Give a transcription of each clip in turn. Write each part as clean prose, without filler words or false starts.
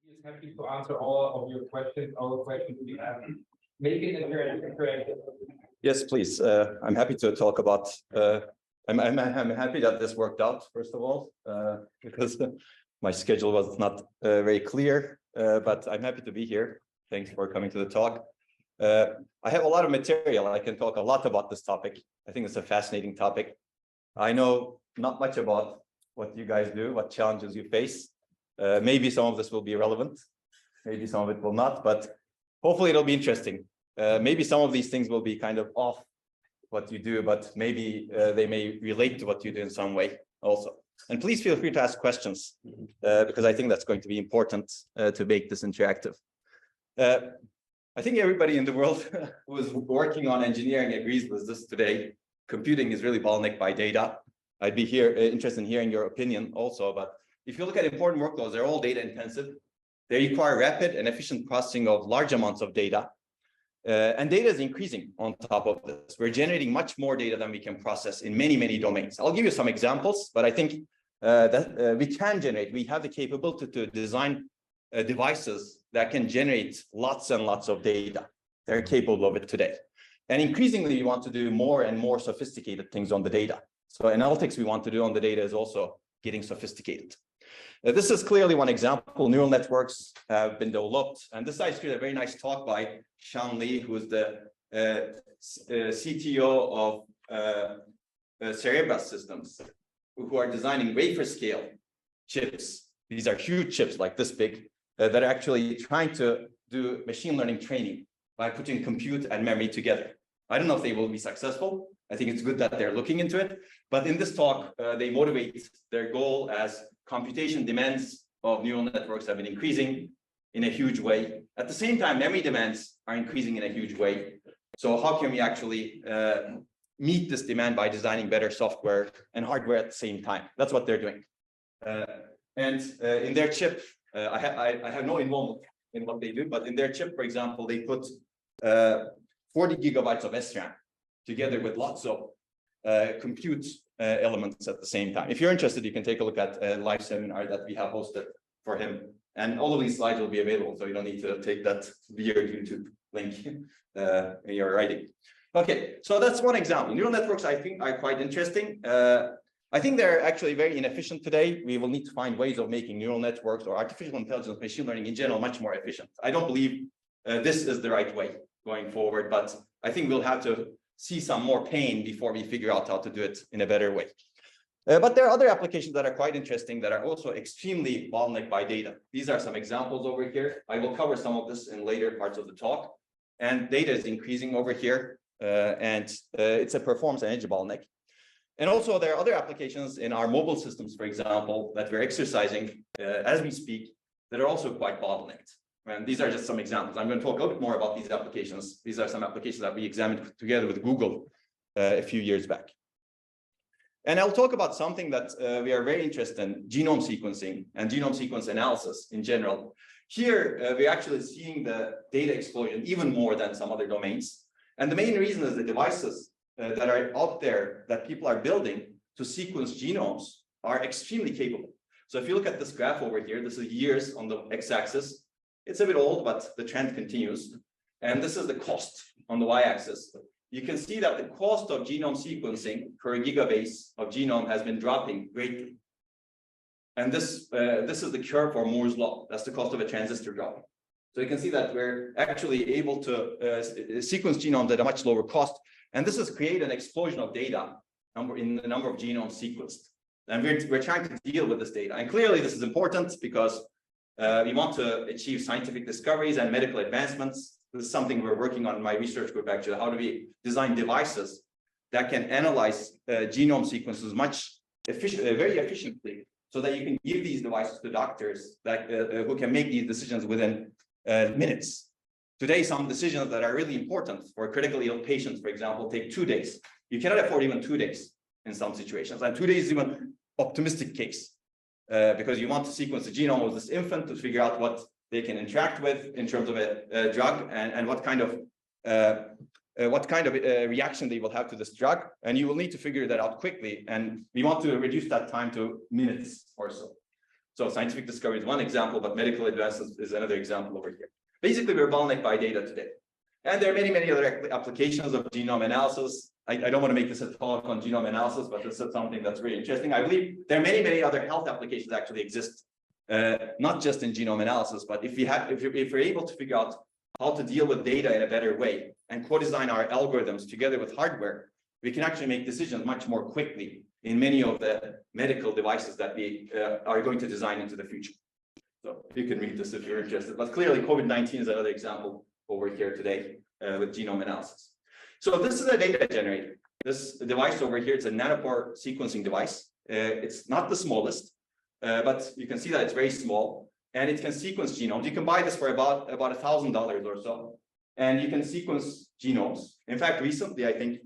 is happy to answer all of your questions, all the questions we have. Make it interactive. Yes, please. I'm happy to talk about. I'm happy that this worked out. First of all, because my schedule was not very clear, but I'm happy to be here. Thanks for coming to the talk. I have a lot of material. I can talk a lot about this topic. I think it's a fascinating topic. I know not much about what you guys do, what challenges you face. Maybe some of this will be relevant, maybe some of it will not, but hopefully it'll be interesting. Maybe some of these things will be kind of off what you do, but maybe they may relate to what you do in some way also. And please feel free to ask questions, because I think that's going to be important to make this interactive. I think everybody in the world who is working on engineering agrees with this today. Computing is really bottlenecked by data. I'd be interested in hearing your opinion also, but if you look at important workloads, they're all data intensive. They require rapid and efficient processing of large amounts of data. And data is increasing on top of this. We're generating much more data than we can process in many, many domains. I'll give you some examples, but I think that we can generate, we have the capability to design devices that can generate lots and lots of data. They're capable of it today. And increasingly, we want to do more and more sophisticated things on the data. So analytics we want to do on the data is also getting sophisticated. This is clearly one example. Neural networks have been developed. And this is actually a very nice talk by Sean Lee, who is the CTO of Cerebras Systems, who are designing wafer scale chips. These are huge chips like this big that are actually trying to do machine learning training by putting compute and memory together. I don't know if they will be successful. I think it's good that they're looking into it. But in this talk, they motivate their goal as computation demands of neural networks have been increasing in a huge way. At the same time, memory demands are increasing in a huge way. So how can we actually meet this demand by designing better software and hardware at the same time? That's what they're doing. And in their chip, I have no involvement in what they do, but in their chip, for example, they put 40 gigabytes of SRAM together with lots of compute elements at the same time. If you're interested, you can take a look at a live seminar that we have hosted for him. And all of these slides will be available, so you don't need to take that via YouTube link in your writing. Okay, so that's one example. Neural networks, I think, are quite interesting. I think they're actually very inefficient today. We will need to find ways of making neural networks or artificial intelligence, machine learning in general, much more efficient. I don't believe this is the right way going forward, but I think we'll have to see some more pain before we figure out how to do it in a better way. But there are other applications that are quite interesting that are also extremely bottlenecked by data. These are some examples over here. I will cover some of this in later parts of the talk. And data is increasing over here, and it's a performance and edge bottleneck. And also there are other applications in our mobile systems, for example, that we're exercising as we speak, that are also quite bottlenecked. And these are just some examples. I'm going to talk a little bit more about these applications. These are some applications that we examined together with Google a few years back. And I'll talk about something that we are very interested in, genome sequencing and genome sequence analysis in general. Here, we're actually seeing the data explosion even more than some other domains. And the main reason is the devices that are out there that people are building to sequence genomes are extremely capable. So if you look at this graph over here, this is years on the x-axis. It's a bit old, but the trend continues. And this is the cost on the y-axis. You can see that the cost of genome sequencing per gigabase of genome has been dropping greatly. And this is the curve for Moore's law. That's the cost of a transistor dropping. So you can see that we're actually able to sequence genomes at a much lower cost. And this has created an explosion of data in the number of genomes sequenced. And we're trying to deal with this data. And clearly this is important because we want to achieve scientific discoveries and medical advancements. This is something we're working on in my research group, actually. How do we design devices that can analyze genome sequences very efficiently so that you can give these devices to doctors that, who can make these decisions within minutes. Today, some decisions that are really important for critically ill patients, for example, take 2 days. You cannot afford even 2 days in some situations. And 2 days is even an optimistic case. Because you want to sequence the genome of this infant to figure out what they can interact with in terms of a drug and what kind of reaction they will have to this drug. And you will need to figure that out quickly. And we want to reduce that time to minutes or so. So scientific discovery is one example, but medical advances is another example over here. Basically, we're bottlenecked by data today. And there are many, many other applications of genome analysis. I don't want to make this a talk on genome analysis, but this is something that's really interesting. I believe there are many, many other health applications that actually exist, not just in genome analysis, but if we're able to figure out how to deal with data in a better way and co-design our algorithms together with hardware, we can actually make decisions much more quickly in many of the medical devices that we are going to design into the future. So you can read this if you're interested, but clearly COVID-19 is another example over here today with genome analysis. So this is a data generator. This device over here, it's a nanopore sequencing device. It's not the smallest, but you can see that it's very small and it can sequence genomes. You can buy this for about $1,000 or so, and you can sequence genomes. In fact, recently, I think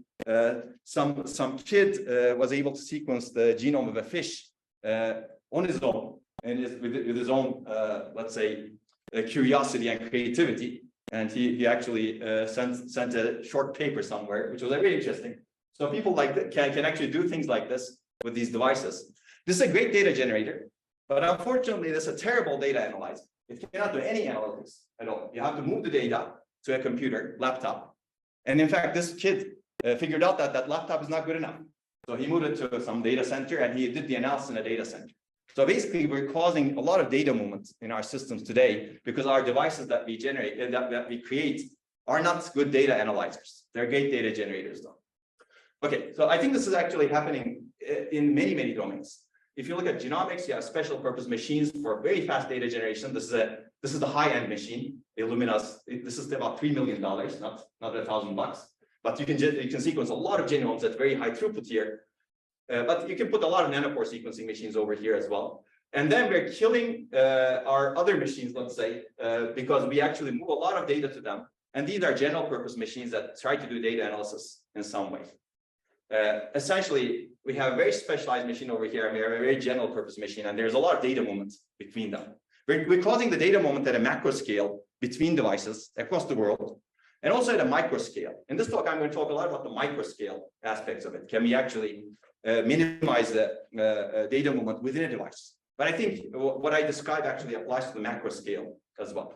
some kid was able to sequence the genome of a fish on his own and with his own, let's say, curiosity and creativity. And he actually sent a short paper somewhere, which was very interesting. So people like that can actually do things like this with these devices. This is a great data generator, but unfortunately, this is a terrible data analyzer. It cannot do any analytics at all. You have to move the data to a computer, laptop. And in fact, this kid figured out that laptop is not good enough. So he moved it to some data center and he did the analysis in a data center. So basically, we're causing a lot of data movement in our systems today because our devices that we generate and that we create are not good data analyzers. They're great data generators, though. Okay, so I think this is actually happening in many, many domains. If you look at genomics, you have special purpose machines for very fast data generation. This is the high-end machine, Illumina's. This is about $3 million, not $1,000. But you can sequence a lot of genomes at very high throughput here. But you can put a lot of nanopore sequencing machines over here as well. And then we're killing our other machines, let's say, because we actually move a lot of data to them. And these are general purpose machines that try to do data analysis in some way. Essentially, we have a very specialized machine over here, and we have a very general purpose machine, and there's a lot of data movement between them. We're causing the data movement at a macro scale between devices across the world, and also at a micro scale. In this talk, I'm going to talk a lot about the micro scale aspects of it. Can we actually minimize the data movement within a device? But I think what I described actually applies to the macro scale as well.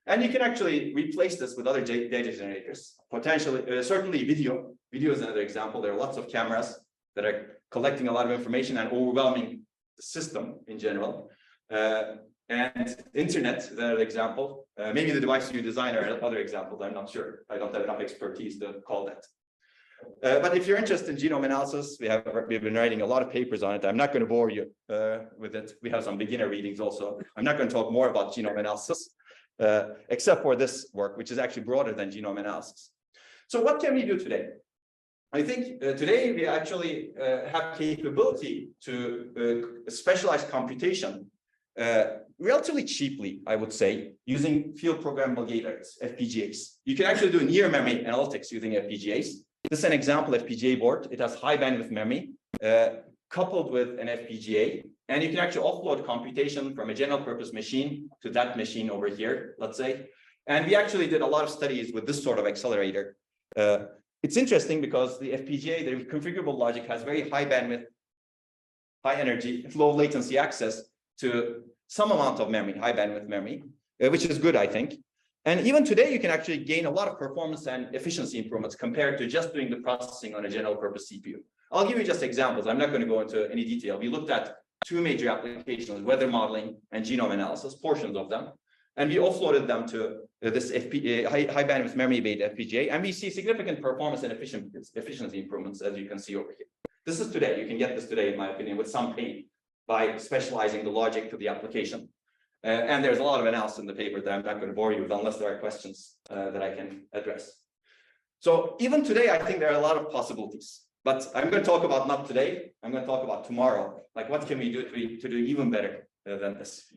And you can actually replace this with other data generators, potentially, certainly video. Video is another example. There are lots of cameras that are collecting a lot of information and overwhelming the system in general. And internet is another example. Maybe the device you design are other examples. I'm not sure. I don't have enough expertise to call that. But if you're interested in genome analysis, we've been writing a lot of papers on it. I'm not going to bore you with it. We have some beginner readings also. I'm not going to talk more about genome analysis, except for this work, which is actually broader than genome analysis. So what can we do today? I think today we actually have capability to specialize computation relatively cheaply, I would say, using field programmable gate arrays, FPGAs. You can actually do near memory analytics using FPGAs. This is an example FPGA board. It has high bandwidth memory coupled with an FPGA, and you can actually offload computation from a general purpose machine to that machine over here, let's say. And we actually did a lot of studies with this sort of accelerator. It's interesting because the FPGA, the configurable logic, has very high bandwidth, high energy, low latency access to some amount of memory, high bandwidth memory, which is good, I think. And even today, you can actually gain a lot of performance and efficiency improvements compared to just doing the processing on a general purpose CPU. I'll give you just examples. I'm not going to go into any detail. We looked at two major applications, weather modeling and genome analysis, portions of them. And we offloaded them to this high bandwidth memory-based FPGA, and we see significant performance and efficiency improvements, as you can see over here. This is today. You can get this today, in my opinion, with some pain by specializing the logic to the application. And there's a lot of analysis in the paper that I'm not going to bore you with unless there are questions that I can address. So even today, I think there are a lot of possibilities. But I'm going to talk about not today. I'm going to talk about tomorrow. Like, what can we do to do even better than this?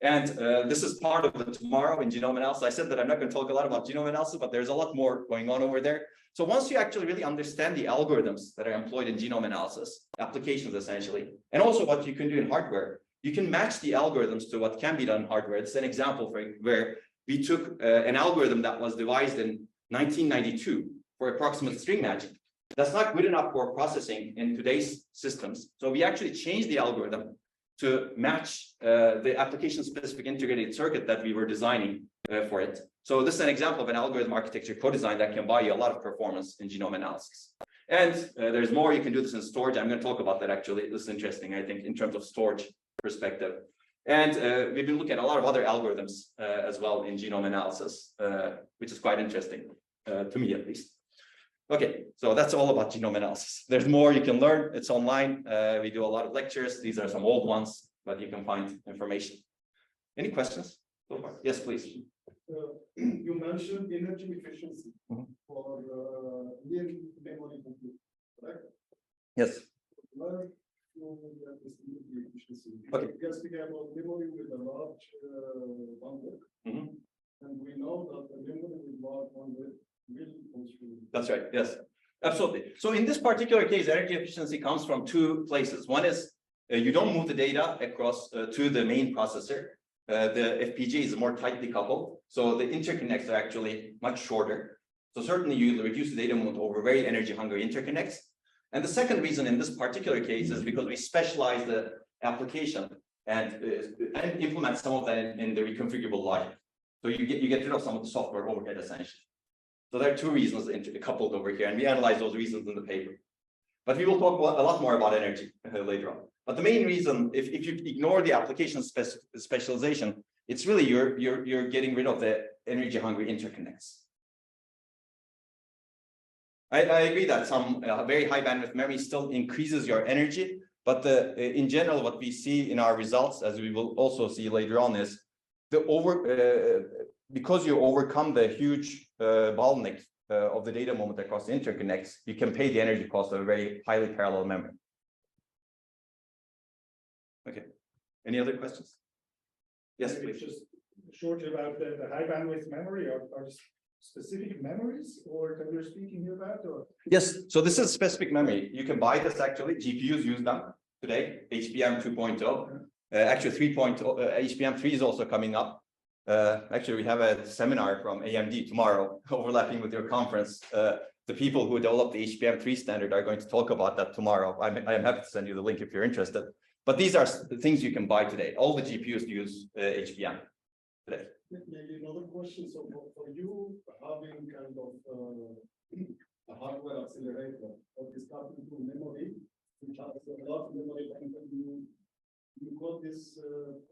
And this is part of the tomorrow in genome analysis. I said that I'm not going to talk a lot about genome analysis, but there's a lot more going on over there. So once you actually really understand the algorithms that are employed in genome analysis, applications essentially, and also what you can do in hardware, you can match the algorithms to what can be done in hardware. It's an example where we took an algorithm that was devised in 1992 for approximate string matching. That's not good enough for processing in today's systems. So we actually changed the algorithm to match the application-specific integrated circuit that we were designing for it. So this is an example of an algorithm architecture co-design that can buy you a lot of performance in genome analysis. And there's more. You can do this in storage. I'm going to talk about that actually. This is interesting, I think, in terms of storage perspective. And we've been looking at a lot of other algorithms as well in genome analysis, which is quite interesting to me at least. Okay, so that's all about genome analysis. There's more you can learn. It's online. We do a lot of lectures. These are some old ones, but you can find information. Any questions so far? Yes, please. You mentioned energy efficiency for near memory compute, correct? Yes. Where you get this energy efficiency? Okay. Because we have a memory with a large bandwidth, and we know that the memory with large bandwidth will consume. That's right. Yes, absolutely. So in this particular case, energy efficiency comes from two places. One is you don't move the data across to the main processor. The FPGA is more tightly coupled, so the interconnects are actually much shorter. So certainly you reduce the data movement over very energy-hungry interconnects. And the second reason in this particular case is because we specialize the application and implement some of that in the reconfigurable logic. So you get rid of some of the software overhead essentially. So there are two reasons coupled over here, and we analyze those reasons in the paper. But we will talk a lot more about energy later on. But the main reason, if you ignore the application specialization, it's really you're getting rid of the energy-hungry interconnects. I agree that some very high bandwidth memory still increases your energy, but in general, what we see in our results, as we will also see later on, is because you overcome the huge bottleneck of the data moment across the interconnects, you can pay the energy cost of a very highly parallel memory. Okay. Any other questions? Yes, please. Just shortly about the high bandwidth memory, are specific memories or that we're speaking about? Or? Yes, so this is specific memory. You can buy this actually. GPUs use them today. HBM 2.0, actually 3.0. HBM 3 is also coming up. Actually, we have a seminar from AMD tomorrow, overlapping with your conference. The people who developed the HBM 3 standard are going to talk about that tomorrow. I'm happy to send you the link if you're interested. But these are the things you can buy today. All the GPUs use HBM today. Maybe another question. So for you, having kind of a hardware accelerator that is starting to memory, which has a lot of memory, you got this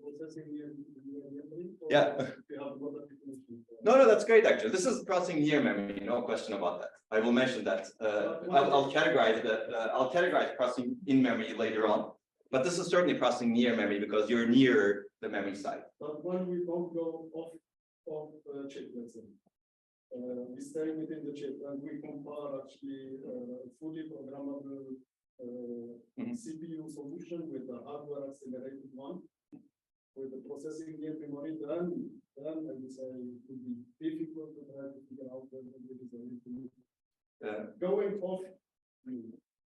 processing in memory? Yeah. You have another definition? No, that's great actually. This is processing near memory, no question about that. I will mention that. I'll categorize that. I'll categorize processing in memory later on. But this is certainly processing near memory because you're near the memory side. But when we don't go off chip, let's say, we stay within the chip and we compare actually fully programmable CPU solution with the hardware accelerated one, with the processing near memory, then I would say it would be difficult to try to figure out whether it is a going off.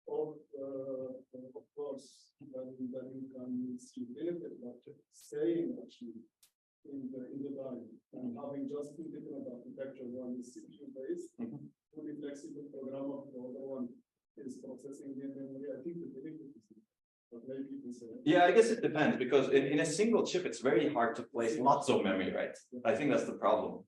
Of course, then you can see benefit, but staying actually in the value and having just two different architecture. One is CPU based, fully flexible programmer. The other one is processing the memory. I think the benefit is, but maybe people say. Yeah, I guess it depends because in a single chip, it's very hard to place lots of memory, right? I think that's the problem.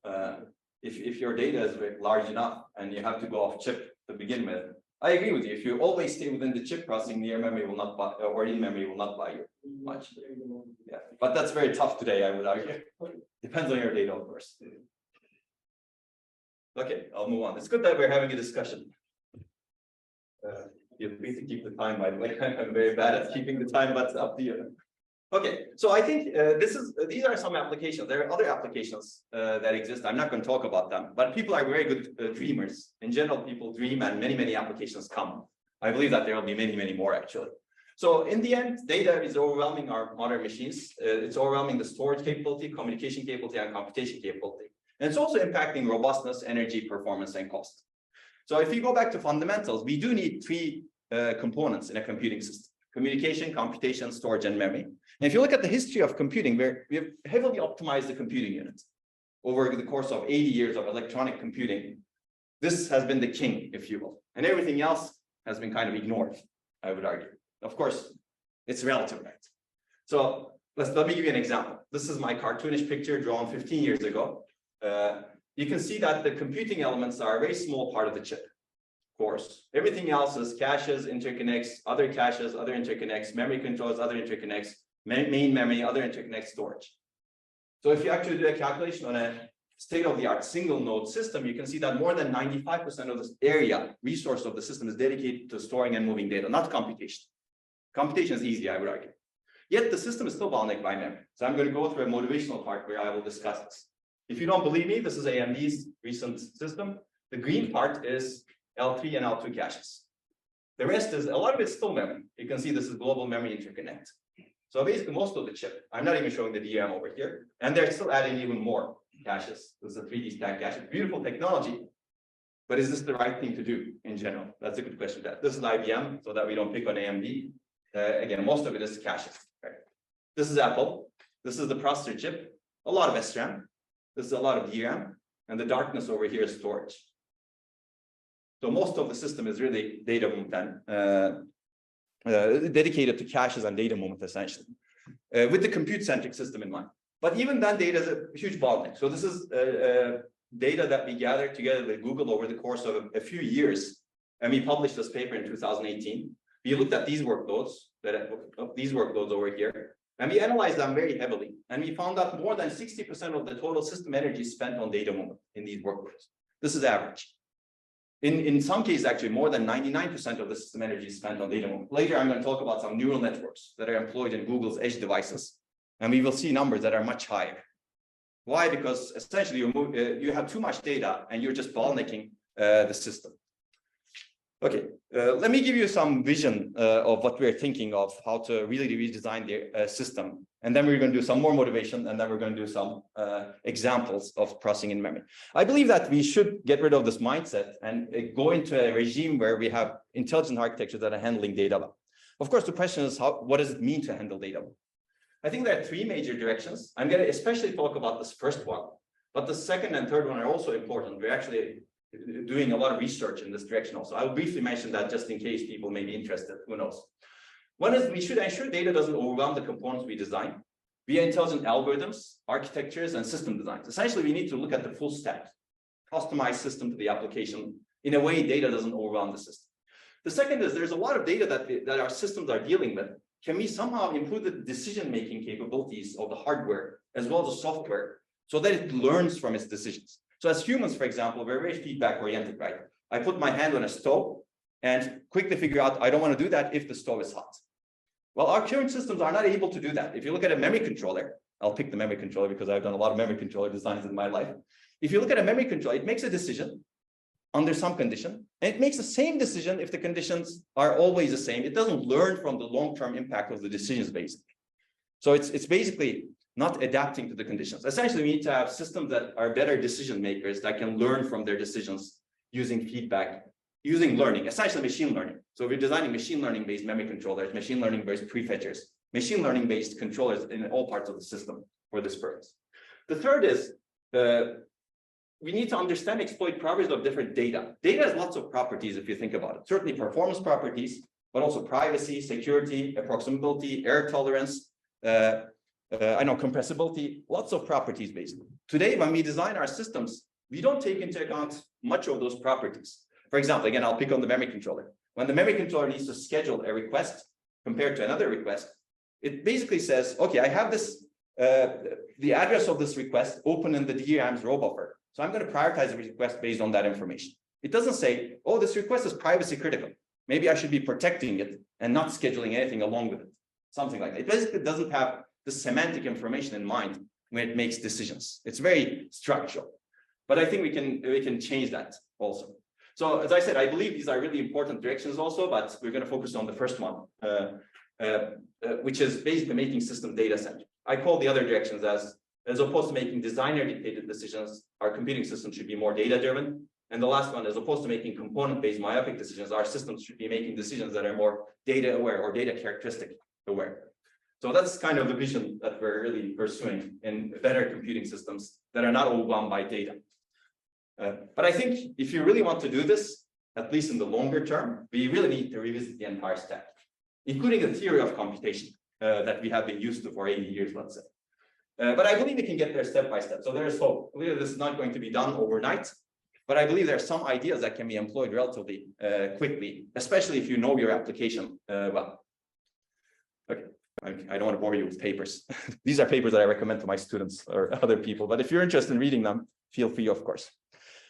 If your data is very large enough and you have to go off chip to begin with. I agree with you. If you always stay within the chip, processing near memory will not buy, or in memory will not buy you much. Yeah, but that's very tough today, I would argue. Depends on your data, of course. Okay, I'll move on. It's good that we're having a discussion. Feel free to keep the time, by the way. I'm very bad at keeping the time, but it's up to you. Okay, so I think these are some applications. There are other applications that exist. I'm not going to talk about them, but people are very good dreamers. In general, people dream and many applications come. I believe that there will be many more actually. So in the end, data is overwhelming our modern machines. It's overwhelming the storage capability, communication capability, and computation capability. And it's also impacting robustness, energy, performance, and cost. So if you go back to fundamentals, we do need three components in a computing system: communication, computation, storage, and memory. And if you look at the history of computing, we have heavily optimized the computing unit. Over the course of 80 years of electronic computing, this has been the king, if you will. And everything else has been kind of ignored, I would argue. Of course, it's relative, right? So let me give you an example. This is my cartoonish picture drawn 15 years ago. You can see that the computing elements are a very small part of the chip. Of course, everything else is caches, interconnects, other caches, other interconnects, memory controllers, other interconnects, main memory, other interconnect storage. So if you actually do a calculation on a state-of-the-art single node system, you can see that more than 95% of this area resource of the system is dedicated to storing and moving data, not computation. Computation is easy, I would argue. Yet the system is still bottlenecked by memory. So I'm going to go through a motivational part where I will discuss this. If you don't believe me, this is AMD's recent system. The green part is L3 and L2 caches. The rest is, a lot of it's still memory. You can see this is global memory interconnect. So basically most of the chip, I'm not even showing the DRAM over here, and they're still adding even more caches. This is a 3D stack cache, beautiful technology, but is this the right thing to do in general? That's a good question. This is IBM, so that we don't pick on AMD. Again, most of it is caches. Right? This is Apple. This is the processor chip, a lot of SRAM. This is a lot of DRAM, and the darkness over here is storage. So most of the system is really data movement, dedicated to caches and data movement, essentially, with the compute-centric system in mind. But even then, data is a huge bottleneck. So this is data that we gathered together with Google over the course of a few years, and we published this paper in 2018. We looked at these workloads, over here, and we analyzed them very heavily. And we found that more than 60% of the total system energy is spent on data movement in these workloads. This is average. In some cases, actually, more than 99% of the system energy is spent on data movement. Later, I'm going to talk about some neural networks that are employed in Google's edge devices. And we will see numbers that are much higher. Why? Because essentially you have too much data and you're just bottlenecking the system. Okay, let me give you some vision of what we're thinking of, how to really redesign the system. And then we're going to do some more motivation, and then we're going to do some examples of processing in memory. I believe that we should get rid of this mindset and go into a regime where we have intelligent architectures that are handling data well. Of course, the question is, what does it mean to handle data well? I think there are three major directions. I'm going to especially talk about this first one, but the second and third one are also important. We're actually doing a lot of research in this direction also. I'll briefly mention that just in case people may be interested, who knows. One is we should ensure data doesn't overwhelm the components we design via intelligent algorithms, architectures, and system designs. Essentially, we need to look at the full stack, customize system to the application in a way data doesn't overwhelm the system. The second is there's a lot of data that our systems are dealing with. Can we somehow improve the decision-making capabilities of the hardware as well as the software so that it learns from its decisions? So as humans, for example, we're very feedback-oriented, right? I put my hand on a stove and quickly figure out I don't want to do that if the stove is hot. Well, our current systems are not able to do that. If you look at a memory controller, I'll pick the memory controller because I've done a lot of memory controller designs in my life. If you look at a memory controller, it makes a decision under some condition, and it makes the same decision if the conditions are always the same. It doesn't learn from the long-term impact of the decisions, basically. So it's basically not adapting to the conditions. Essentially, we need to have systems that are better decision makers that can learn from their decisions using feedback, using learning, essentially machine learning. So we're designing machine learning-based memory controllers, machine learning-based prefetchers, machine learning-based controllers in all parts of the system for this purpose. The third is we need to understand, exploit properties of different data. Data has lots of properties if you think about it. Certainly performance properties, but also privacy, security, approximability, error tolerance, compressibility, lots of properties basically. Today, when we design our systems, we don't take into account much of those properties. For example, again, I'll pick on the memory controller. When the memory controller needs to schedule a request compared to another request, it basically says, okay, I have this, the address of this request open in the DRAM's row buffer. So I'm going to prioritize the request based on that information. It doesn't say, oh, this request is privacy critical. Maybe I should be protecting it and not scheduling anything along with it. Something like that. It basically doesn't have the semantic information in mind when it makes decisions. It's very structural. But I think we can change that also. So as I said, I believe these are really important directions also, but we're going to focus on the first one, which is basically making system data centric. I call the other directions as opposed to making designer dictated decisions, our computing system should be more data driven. And the last one, as opposed to making component-based myopic decisions, our systems should be making decisions that are more data aware or data characteristic aware. So that's kind of the vision that we're really pursuing in better computing systems that are not overwhelmed by data. But I think if you really want to do this, at least in the longer term, we really need to revisit the entire stack, including the theory of computation. that we have been used to for 80 years, let's say. But I believe we can get there step by step. So there's hope. Clearly, this is not going to be done overnight, but I believe there are some ideas that can be employed relatively quickly, especially if you know your application well. Okay, I don't want to bore you with papers. These are papers that I recommend to my students or other people, but if you're interested in reading them, feel free, of course.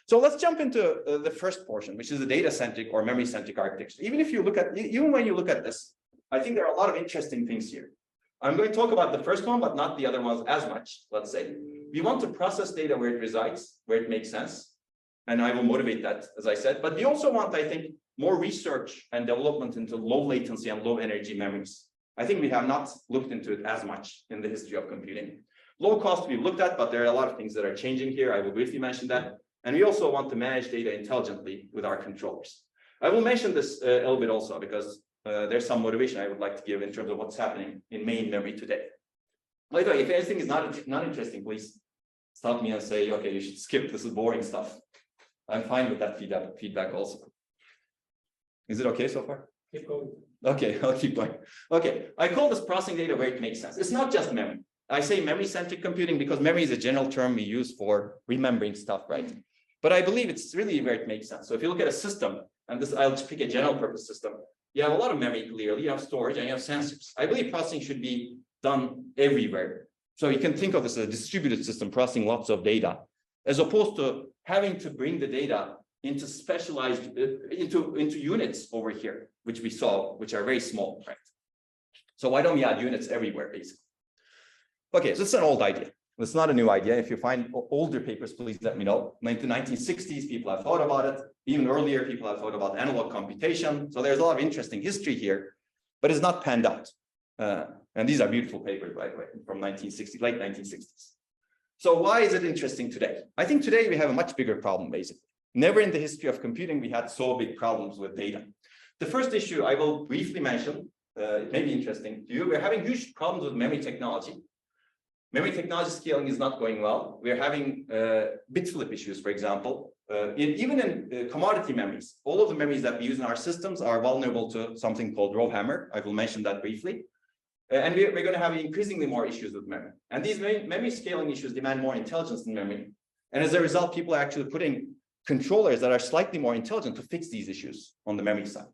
So let's jump into the first portion, which is the data-centric or memory-centric architecture. Even when you look at this, I think there are a lot of interesting things here. I'm going to talk about the first one, but not the other ones as much, let's say. We want to process data where it resides, where it makes sense. And I will motivate that, as I said. But we also want, I think, more research and development into low latency and low energy memories. I think we have not looked into it as much in the history of computing. Low cost we've looked at, but there are a lot of things that are changing here. I will briefly mention that. And we also want to manage data intelligently with our controllers. I will mention this a little bit also because there's some motivation I would like to give in terms of what's happening in main memory today. By the way, if anything is not interesting, please stop me and say, okay, you should skip, this is boring stuff. I'm fine with that feedback also. Is it okay so far? Keep going. Okay, I'll keep going. Okay, I call this processing data where it makes sense. It's not just memory. I say memory-centric computing because memory is a general term we use for remembering stuff, right? But I believe it's really where it makes sense. So if you look at a system, and this, I'll just pick a general purpose system, you have a lot of memory clearly, you have storage and you have sensors. I believe processing should be done everywhere. So you can think of this as a distributed system processing lots of data, as opposed to having to bring the data into specialized, into units over here, which we saw, which are very small, right? So why don't we add units everywhere, basically? Okay, so it's an old idea. It's not a new idea. If you find older papers, please let me know. In the 1960s, people have thought about it. Even earlier, people have thought about analog computation. So there's a lot of interesting history here, but it's not panned out. And these are beautiful papers, by the way, from 1960s, late 1960s. So why is it interesting today? I think today we have a much bigger problem, basically. Never in the history of computing, we had so big problems with data. The first issue I will briefly mention, it may be interesting to you. We're having huge problems with memory technology. Memory technology scaling is not going well. We're having bit flip issues, for example. Even in commodity memories, all of the memories that we use in our systems are vulnerable to something called RowHammer. I will mention that briefly. And we're going to have increasingly more issues with memory. And these memory scaling issues demand more intelligence in memory. And as a result, people are actually putting controllers that are slightly more intelligent to fix these issues on the memory side.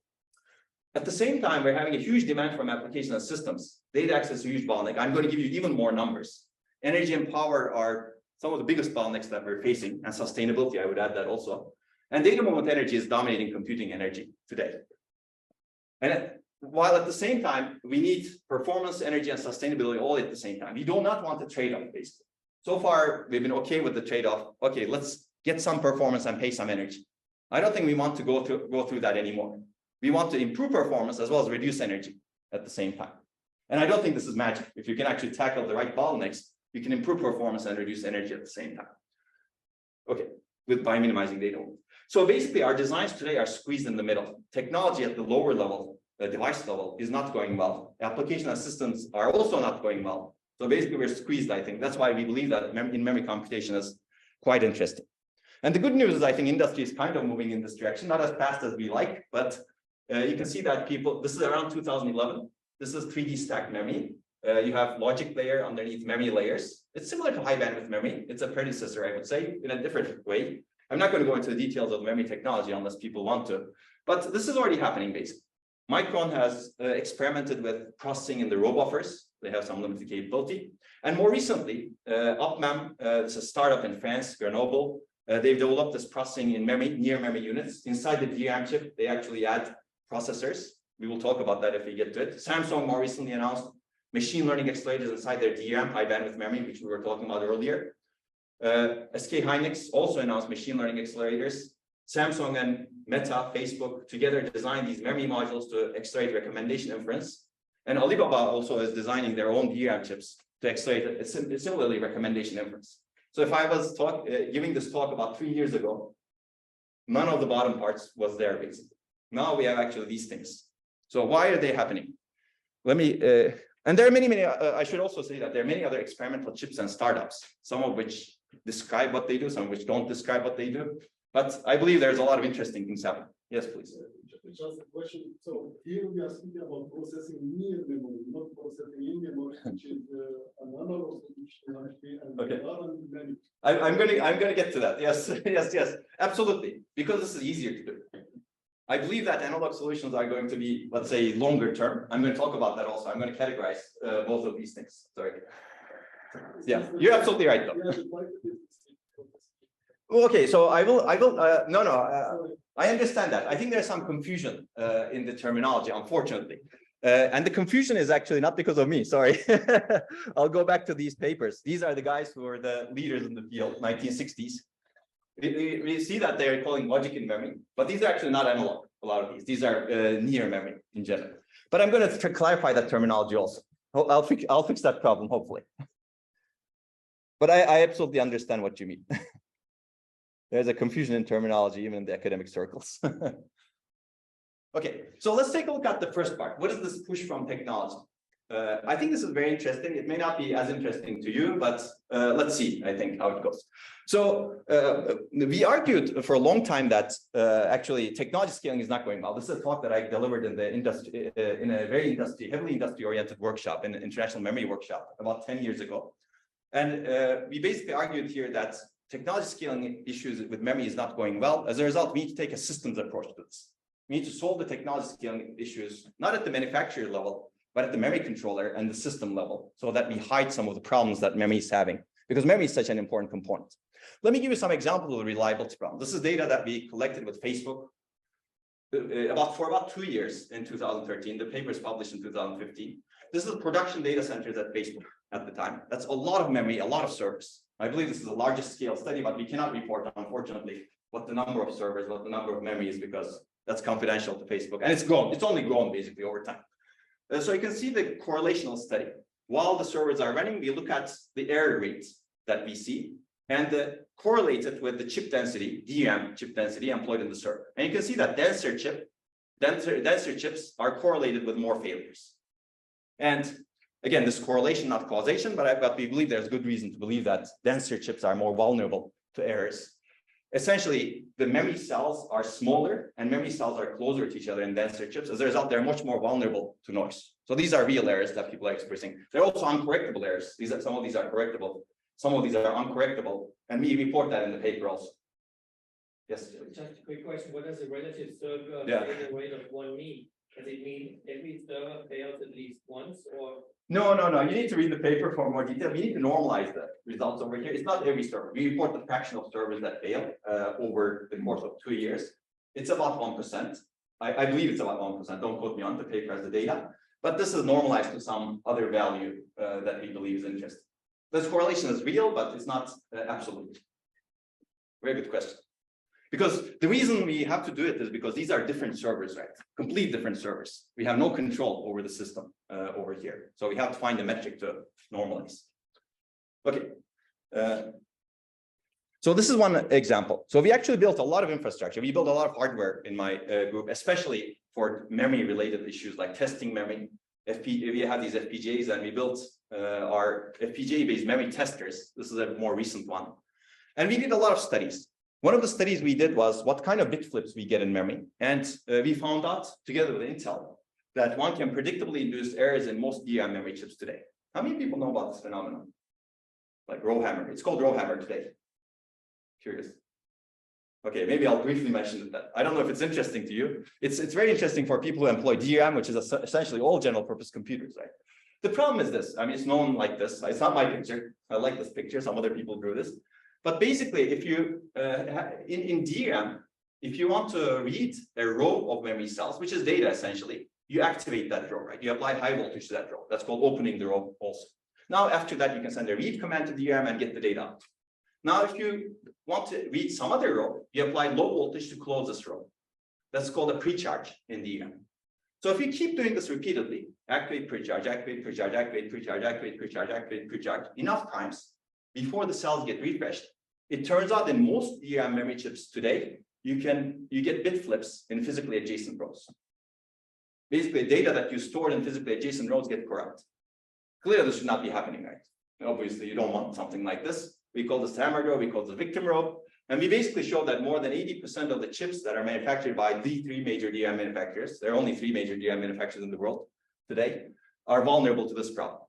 At the same time, we're having a huge demand from application and systems. Data access is a huge bottleneck. I'm going to give you even more numbers. Energy and power are some of the biggest bottlenecks that we're facing, and sustainability, I would add that also. And data moment energy is dominating computing energy today. And while at the same time, we need performance, energy, and sustainability all at the same time. We do not want the trade-off, basically. So far, we've been okay with the trade-off. Okay, let's get some performance and pay some energy. I don't think we want to go through that anymore. We want to improve performance as well as reduce energy at the same time. And I don't think this is magic. If you can actually tackle the right bottlenecks, you can improve performance and reduce energy at the same time. Okay, by minimizing data. So basically, our designs today are squeezed in the middle. Technology at the lower level, the device level, is not going well. Application assistants are also not going well. So basically, we're squeezed, I think. That's why we believe that in-memory computation is quite interesting. And the good news is I think industry is kind of moving in this direction, not as fast as we like, but you can see that this is around 2011. This is 3D stacked memory. You have logic layer underneath memory layers. It's similar to high bandwidth memory. It's a predecessor, I would say, in a different way. I'm not going to go into the details of memory technology unless people want to, but this is already happening basically. Micron has experimented with processing in the row buffers. They have some limited capability. And more recently, OpMem, it's a startup in France, Grenoble. They've developed this processing in memory, near memory units. Inside the DRAM chip, they actually add processors. We will talk about that if we get to it. Samsung more recently announced machine learning accelerators inside their DRAM, high bandwidth memory, which we were talking about earlier. SK Hynix also announced machine learning accelerators. Samsung and Meta, Facebook together designed these memory modules to accelerate recommendation inference. And Alibaba also is designing their own DRAM chips to accelerate similarly recommendation inference. So if I was giving this talk about 3 years ago, none of the bottom parts was there basically. Now we have actually these things. So why are they happening? Let me, and there are many, I should also say that there are many other experimental chips and startups, some of which describe what they do, some of which don't describe what they do. But I believe there's a lot of interesting things happening. Yes, please. just a question. So here we are speaking about processing near memory, not processing in memory, which is an analog solution. Okay. And I'm gonna get to that. Yes, yes, absolutely. Because this is easier to do. I believe that analog solutions are going to be, let's say, longer term. I'm going to talk about that also. I'm going to categorize both of these things. Sorry. Yeah, you're absolutely right, though. Okay, so no, I understand that. I think there's some confusion in the terminology, unfortunately. And the confusion is actually not because of me, sorry. I'll go back to these papers. These are the guys who are the leaders in the field, 1960s. We see that they're calling logic in memory, but these are actually not analog, a lot of these. These are near memory in general. But I'm going to clarify that terminology also. I'll fix that problem, hopefully. But I absolutely understand what you mean. There's a confusion in terminology, even in the academic circles. Okay, so let's take a look at the first part. What is this push from technology? I think this is very interesting. It may not be as interesting to you, but let's see, I think, how it goes. So we argued for a long time that actually technology scaling is not going well. This is a talk that I delivered in the industry, in a very heavily industry-oriented workshop, in an international memory workshop about 10 years ago. And we basically argued here that technology scaling issues with memory is not going well. As a result, we need to take a systems approach to this. We need to solve the technology scaling issues, not at the manufacturer level, but at the memory controller and the system level, so that we hide some of the problems that memory is having, because memory is such an important component. Let me give you some examples of the reliability problem. This is data that we collected with Facebook for about 2 years in 2013. The paper is published in 2015. This is the production data centers at Facebook at the time. That's a lot of memory, a lot of servers. I believe this is the largest scale study, but we cannot report, unfortunately, what the number of servers, what the number of memory is, because that's confidential to Facebook. And it's grown. It's only grown basically over time. So you can see the correlational study. While the servers are running, we look at the error rates that we see and correlate it with the chip density, DRAM chip density employed in the server. And you can see that denser chips are correlated with more failures. And again, this correlation, not causation, but we believe there's good reason to believe that denser chips are more vulnerable to errors. Essentially, the memory cells are smaller and memory cells are closer to each other in denser chips. As a result, they're much more vulnerable to noise. So these are real errors that people are expressing. They're also uncorrectable errors. Some of these are correctable. Some of these are uncorrectable. And we report that in the paper also. Yes? Just a quick question. What does the relative server failure rate of 1 mean? Does it mean every server fails at least once, or? No. You need to read the paper for more detail. We need to normalize the results over here. It's not every server. We report the fraction of servers that fail over the course of 2 years. It's about 1%. I believe it's about 1%. Don't quote me on the paper as the data. But this is normalized to some other value that we believe is interesting. This correlation is real, but it's not absolute. Very good question. Because the reason we have to do it is because these are different servers, right? Complete different servers. We have no control over the system over here. So we have to find a metric to normalize. Okay. So this is one example. So we actually built a lot of infrastructure. We built a lot of hardware in my group, especially for memory-related issues like testing memory. We have these FPGAs, and we built our FPGA-based memory testers. This is a more recent one. And we did a lot of studies. One of the studies we did was what kind of bit flips we get in memory. And we found out, together with Intel, that one can predictably induce errors in most DRAM memory chips today. How many people know about this phenomenon? Like RowHammer. It's called RowHammer today. Curious. Okay, maybe I'll briefly mention that. I don't know if it's interesting to you. It's very interesting for people who employ DRAM, which is essentially all general purpose computers, right? The problem is this. I mean, it's known like this. It's not my picture. I like this picture. Some other people drew this. But basically, if you in DRAM, if you want to read a row of memory cells, which is data essentially, you activate that row, right? You apply high voltage to that row. That's called opening the row also. Now, after that, you can send a read command to DRAM and get the data out. Now, if you want to read some other row, you apply low voltage to close this row. That's called a precharge in DRAM. So if you keep doing this repeatedly, activate precharge, activate precharge, activate precharge, activate precharge, activate precharge, enough times, before the cells get refreshed, it turns out in most DRAM memory chips today, you get bit flips in physically adjacent rows. Basically, data that you stored in physically adjacent rows get corrupt. Clearly, this should not be happening, right? Obviously, you don't want something like this. We call this hammer row, we call this victim row. And we basically show that more than 80% of the chips that are manufactured by the 3 major DRAM manufacturers, there are only 3 major DRAM manufacturers in the world today, are vulnerable to this problem.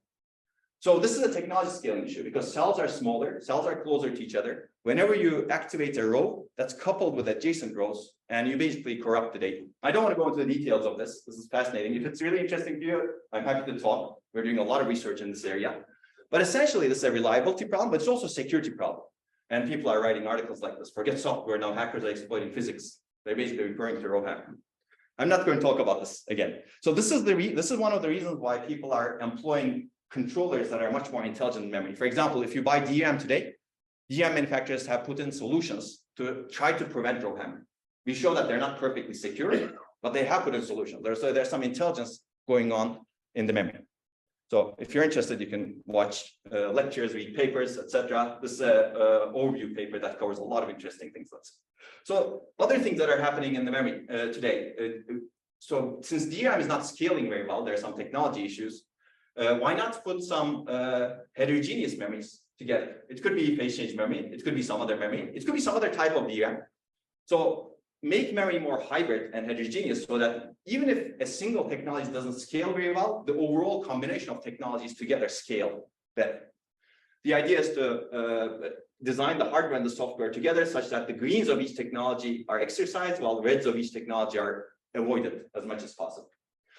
So this is a technology scaling issue because cells are smaller, cells are closer to each other. Whenever you activate a row, that's coupled with adjacent rows, and you basically corrupt the data. I don't want to go into the details of this. This is fascinating. If it's really interesting to you, I'm happy to talk. We're doing a lot of research in this area. But essentially, this is a reliability problem, but it's also a security problem. And people are writing articles like this. Forget software, now hackers are exploiting physics. They're basically referring to RowHammer. I'm not going to talk about this again. So this is one of the reasons why people are employing controllers that are much more intelligent in memory. For example, if you buy DRAM today, DRAM manufacturers have put in solutions to try to prevent RowHammer. We show that they're not perfectly secure, but they have put in solutions. There's some intelligence going on in the memory. So if you're interested, you can watch lectures, read papers, etc. This is an overview paper that covers a lot of interesting things. So other things that are happening in the memory today. So since DRAM is not scaling very well, there are some technology issues. Why not put some heterogeneous memories together? It could be phase change memory. It could be some other memory. It could be some other type of DRAM. So make memory more hybrid and heterogeneous so that even if a single technology doesn't scale very well, the overall combination of technologies together scale better. The idea is to design the hardware and the software together such that the greens of each technology are exercised while the reds of each technology are avoided as much as possible.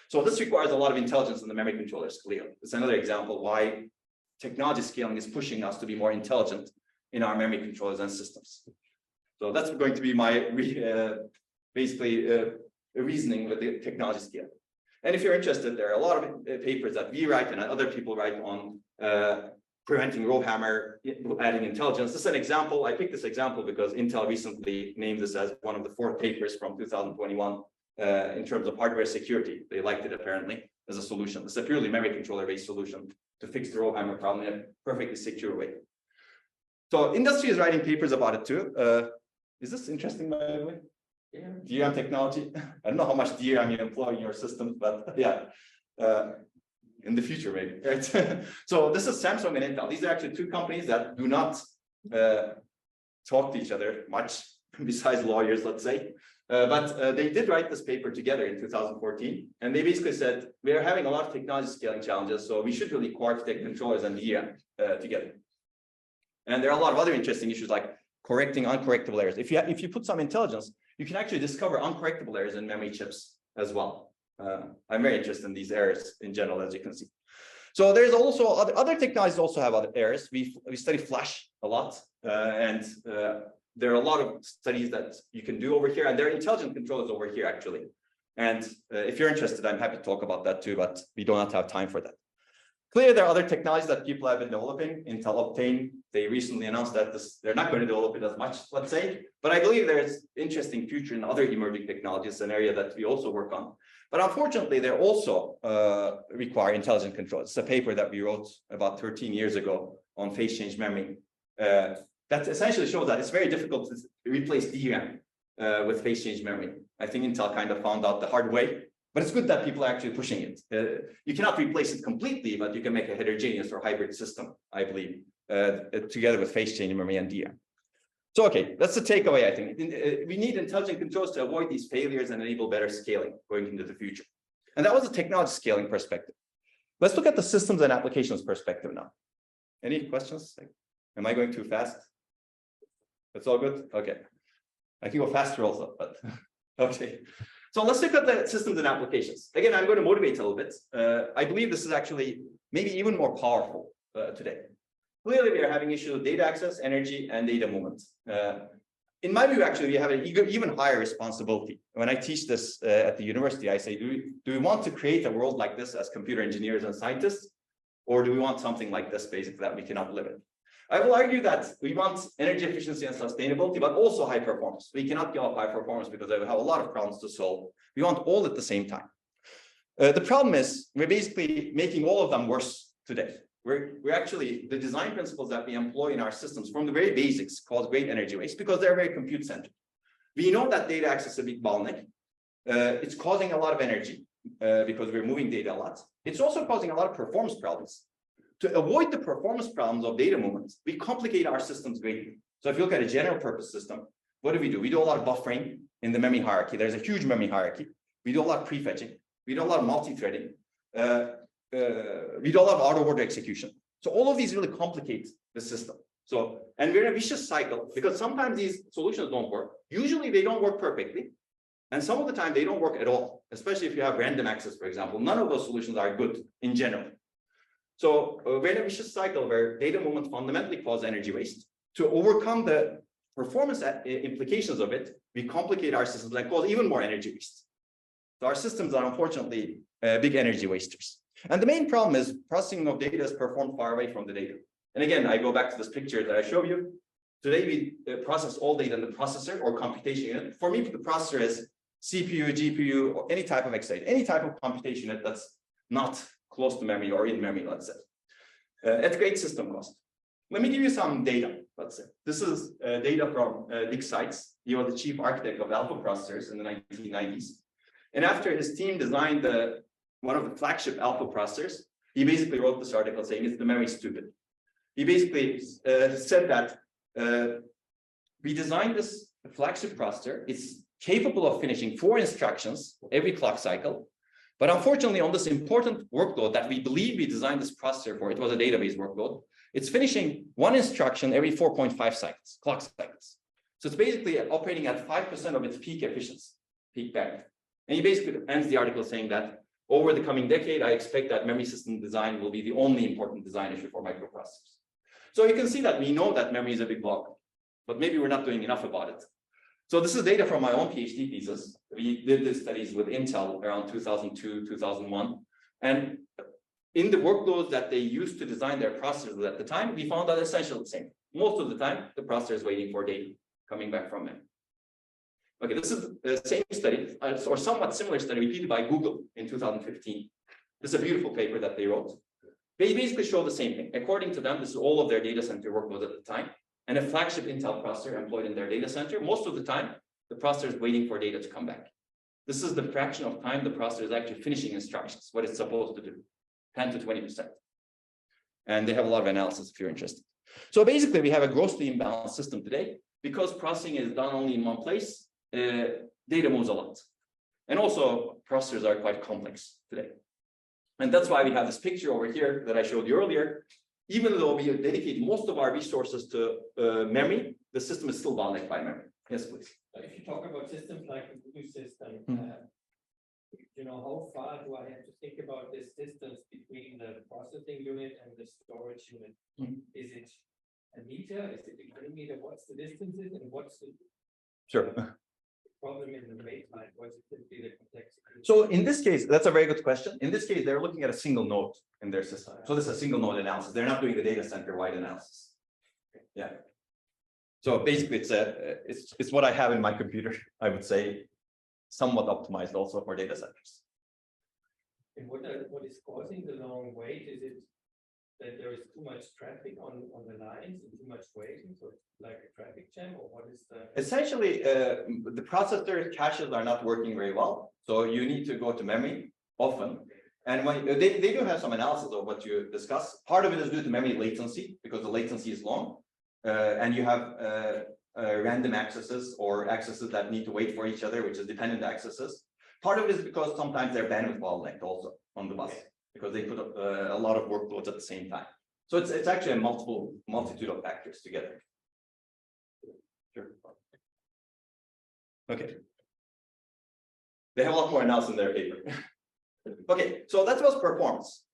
So this requires a lot of intelligence in the memory controllers, clearly. It's another example why technology scaling is pushing us to be more intelligent in our memory controllers and systems. So that's going to be my reasoning with the technology scale. And if you're interested, there are a lot of papers that we write and other people write on preventing RowHammer, adding intelligence. This is an example. I picked this example because Intel recently named this as one of the 4 papers from 2021 in terms of hardware security. They liked it apparently as a solution. It's a purely memory controller-based solution to fix the RowHammer problem in a perfectly secure way. So industry is writing papers about it too. Is this interesting, by the way? Yeah. DRAM technology. I don't know how much DRAM you employ in your systems, but yeah, in the future maybe. Right? So this is Samsung and Intel. These are actually 2 companies that do not talk to each other much, besides lawyers, let's say. But they did write this paper together in 2014, and they basically said we are having a lot of technology scaling challenges, so we should really co-architect controllers and DRAM together. And there are a lot of other interesting issues like correcting uncorrectable errors. If you put some intelligence, you can actually discover uncorrectable errors in memory chips as well. I'm very interested in these errors in general, as you can see. So there's also other technologies also have other errors. We study flash a lot, and there are a lot of studies that you can do over here, and there are intelligent controllers over here actually. And if you're interested, I'm happy to talk about that too, but we do not have time for that. Clearly, there are other technologies that people have been developing. Intel Optane, they recently announced that they're not going to develop it as much, let's say. But I believe there's interesting future in other emerging technologies, an area that we also work on. But unfortunately, they also require intelligent control. It's a paper that we wrote about 13 years ago on phase change memory. That essentially shows that it's very difficult to replace DRAM with phase change memory. I think Intel kind of found out the hard way. But it's good that people are actually pushing it. You cannot replace it completely, but you can make a heterogeneous or hybrid system, I believe, together with phase change memory and DRAM. So, okay, that's the takeaway, I think. We need intelligent controls to avoid these failures and enable better scaling going into the future. And that was a technology scaling perspective. Let's look at the systems and applications perspective now. Any questions? Am I going too fast? That's all good? Okay. I can go faster also, but okay. So let's look at the systems and applications. Again, I'm going to motivate a little bit. I believe this is actually maybe even more powerful today. Clearly, we are having issues with data access, energy, and data movement. In my view, actually, we have an even higher responsibility. When I teach this at the university, I say, do we want to create a world like this as computer engineers and scientists? Or do we want something like this, basically, that we cannot live in? I will argue that we want energy efficiency and sustainability, but also high performance. We cannot give up high performance because we have a lot of problems to solve. We want all at the same time. The problem is we're basically making all of them worse today. We're actually, the design principles that we employ in our systems from the very basics cause great energy waste because they're very compute centric. We know that data access is a big bottleneck. It's causing a lot of energy because we're moving data a lot. It's also causing a lot of performance problems. to avoid the performance problems of data movements, we complicate our systems greatly. So if you look at a general purpose system, what do? We do a lot of buffering in the memory hierarchy. There's a huge memory hierarchy. We do a lot of prefetching. We do a lot of multi-threading. We do a lot of out-of-order execution. So all of these really complicate the system. So, and we're in a vicious cycle because sometimes these solutions don't work. Usually they don't work perfectly. And some of the time they don't work at all, especially if you have random access, for example. None of those solutions are good in general. So we're in a vicious cycle where data movement fundamentally cause energy waste. To overcome the performance implications of it, we complicate our systems and cause even more energy waste. So our systems are unfortunately big energy wasters. And the main problem is processing of data is performed far away from the data. And again, I go back to this picture that I showed you. Today, we process all data in the processor or computation unit. For me, the processor is CPU, GPU, or any type of excited, any type of computation unit that's not close to memory or in memory, let's say. At great system cost. Let me give you some data, let's say. This is data from Dick Seitz. He was the chief architect of alpha processors in the 1990s. And after his team designed one of the flagship alpha processors, he basically wrote this article saying it's the memory stupid. He basically said that we designed this flagship processor. It's capable of finishing 4 instructions every clock cycle. But unfortunately, on this important workload that we believe we designed this processor for, it was a database workload, it's finishing 1 instruction every 4.5 cycles, clock cycles. So it's basically operating at 5% of its peak efficiency, peak bandwidth. And he basically ends the article saying that over the coming decade, I expect that memory system design will be the only important design issue for microprocessors. So you can see that we know that memory is a big block, but maybe we're not doing enough about it. So this is data from my own PhD thesis. We did these studies with Intel around 2002, 2001. And in the workloads that they used to design their processors at the time, we found that essentially the same. Most of the time, the processor is waiting for data coming back from memory. Okay, this is the same study, or somewhat similar study repeated by Google in 2015. This is a beautiful paper that they wrote. They basically show the same thing. According to them, this is all of their data center workloads at the time. And a flagship Intel processor employed in their data center, most of the time, the processor is waiting for data to come back. This is the fraction of time the processor is actually finishing instructions, what it's supposed to do, 10 to 20%. And they have a lot of analysis if you're interested. So basically, we have a grossly imbalanced system today. Because processing is done only in one place, data moves a lot. And also, processors are quite complex today. And that's why we have this picture over here that I showed you earlier. Even though we dedicate most of our resources to memory, the system is still bottlenecked by memory. Yes, please. If you talk about systems like the Mutlu system, you know, how far do I have to think about this distance between the processing unit and the storage unit? Is it a meter? Is it a millimeter? What's the distances and what's the problem in the wait time? What's simply the complexity? So in this case, that's a very good question. In this case, they're looking at a single node in their system. So this is a single node analysis. They're not doing the data center wide analysis. Yeah. So basically, it's what I have in my computer. I would say, somewhat optimized also for data centers. And what is causing the long wait? Is it that there is too much traffic on the lines and too much waiting, so it's like a traffic jam, or what is the? Essentially, the processor caches are not working very well, so you need to go to memory often. And when they do have some analysis of what you discussed. Part of it is due to memory latency because the latency is long, and you have random accesses or accesses that need to wait for each other, which is dependent accesses. Part of it is because sometimes they're bandwidth bottlenecked also on the bus. Because they put up a lot of workloads at the same time. So it's actually a multitude of factors together. Sure. Okay. They have a lot more analysis in their paper. Okay, so that was performance.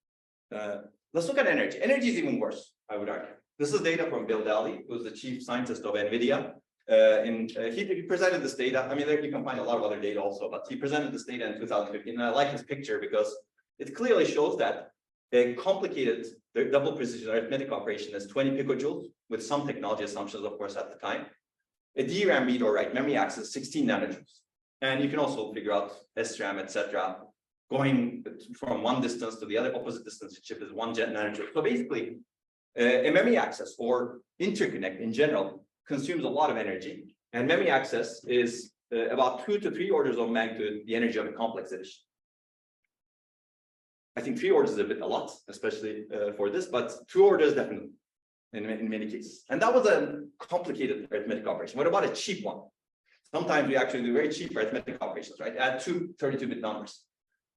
Let's look at energy. Energy is even worse, I would argue. This is data from Bill Daly, who's the chief scientist of NVIDIA. He presented this data. I mean, there you can find a lot of other data also, but he presented this data in 2015. And I like his picture because it clearly shows that a complicated double precision arithmetic operation is 20 picojoules with some technology assumptions, of course, at the time. A DRAM read or write memory access 16 nanojoules. And you can also figure out SRAM, etc. Going from one distance to the other opposite distance to chip is 1 nanojoule. So basically, a memory access or interconnect in general consumes a lot of energy. And memory access is about 2 to 3 orders of magnitude the energy of a complex addition. I think 3 orders is a bit a lot, especially for this, but 2 orders definitely in many cases. And that was a complicated arithmetic operation. What about a cheap one? Sometimes we actually do very cheap arithmetic operations, right? Add 2 32-bit numbers.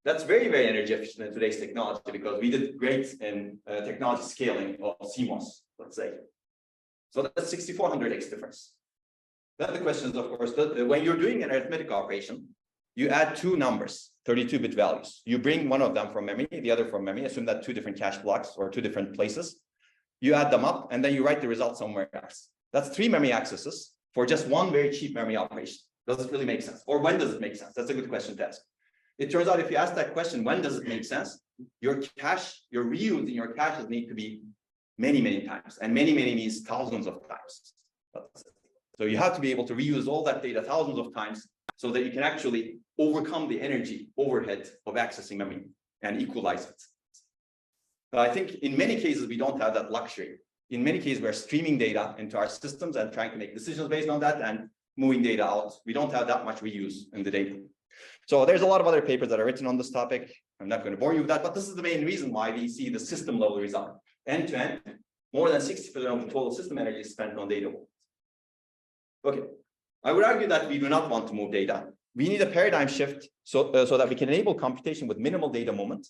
That's very, very energy efficient in today's technology because we did great in technology scaling of CMOS, let's say. So that's 6400x difference. Then the question is, of course, when you're doing an arithmetic operation, you add 2 numbers, 32-bit values. You bring one of them from memory, the other from memory, assume that 2 different cache blocks or 2 different places. You add them up, and then you write the result somewhere else. That's 3 memory accesses for just one very cheap memory operation. Does it really make sense? Or when does it make sense? That's a good question to ask. It turns out if you ask that question, when does it make sense? Your cache, your reuse in your caches need to be many, many times. And many, many means thousands of times. So you have to be able to reuse all that data thousands of times so that you can actually overcome the energy overhead of accessing memory and equalize it. I think in many cases, we don't have that luxury. In many cases, we're streaming data into our systems and trying to make decisions based on that and moving data out. We don't have that much reuse in the data. So there's a lot of other papers that are written on this topic. I'm not going to bore you with that, but this is the main reason why we see the system level result. End to end, more than 60% of the total system energy is spent on data. Okay, I would argue that we do not want to move data. We need a paradigm shift so that we can enable computation with minimal data moment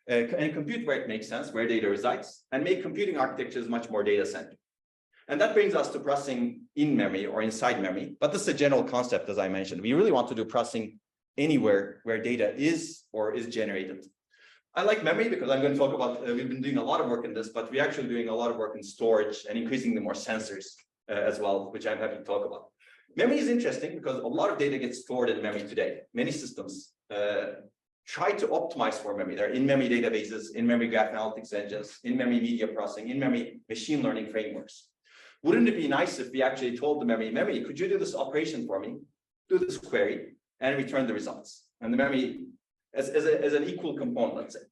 and compute where it makes sense, where data resides, and make computing architectures much more data-centric. And that brings us to processing in memory or inside memory. But this is a general concept, as I mentioned. We really want to do processing anywhere where data is or is generated. I like memory because I'm going to talk about, we've been doing a lot of work in this, but we're actually doing a lot of work in storage and increasingly more sensors as well, which I'm happy to talk about. Memory is interesting because a lot of data gets stored in memory today. Many systems try to optimize for memory. They're in-memory databases, in-memory graph analytics engines, in-memory media processing, in-memory machine learning frameworks. Wouldn't it be nice if we actually told the memory, could you do this operation for me, do this query, and return the results? And the memory as an equal component, let's say.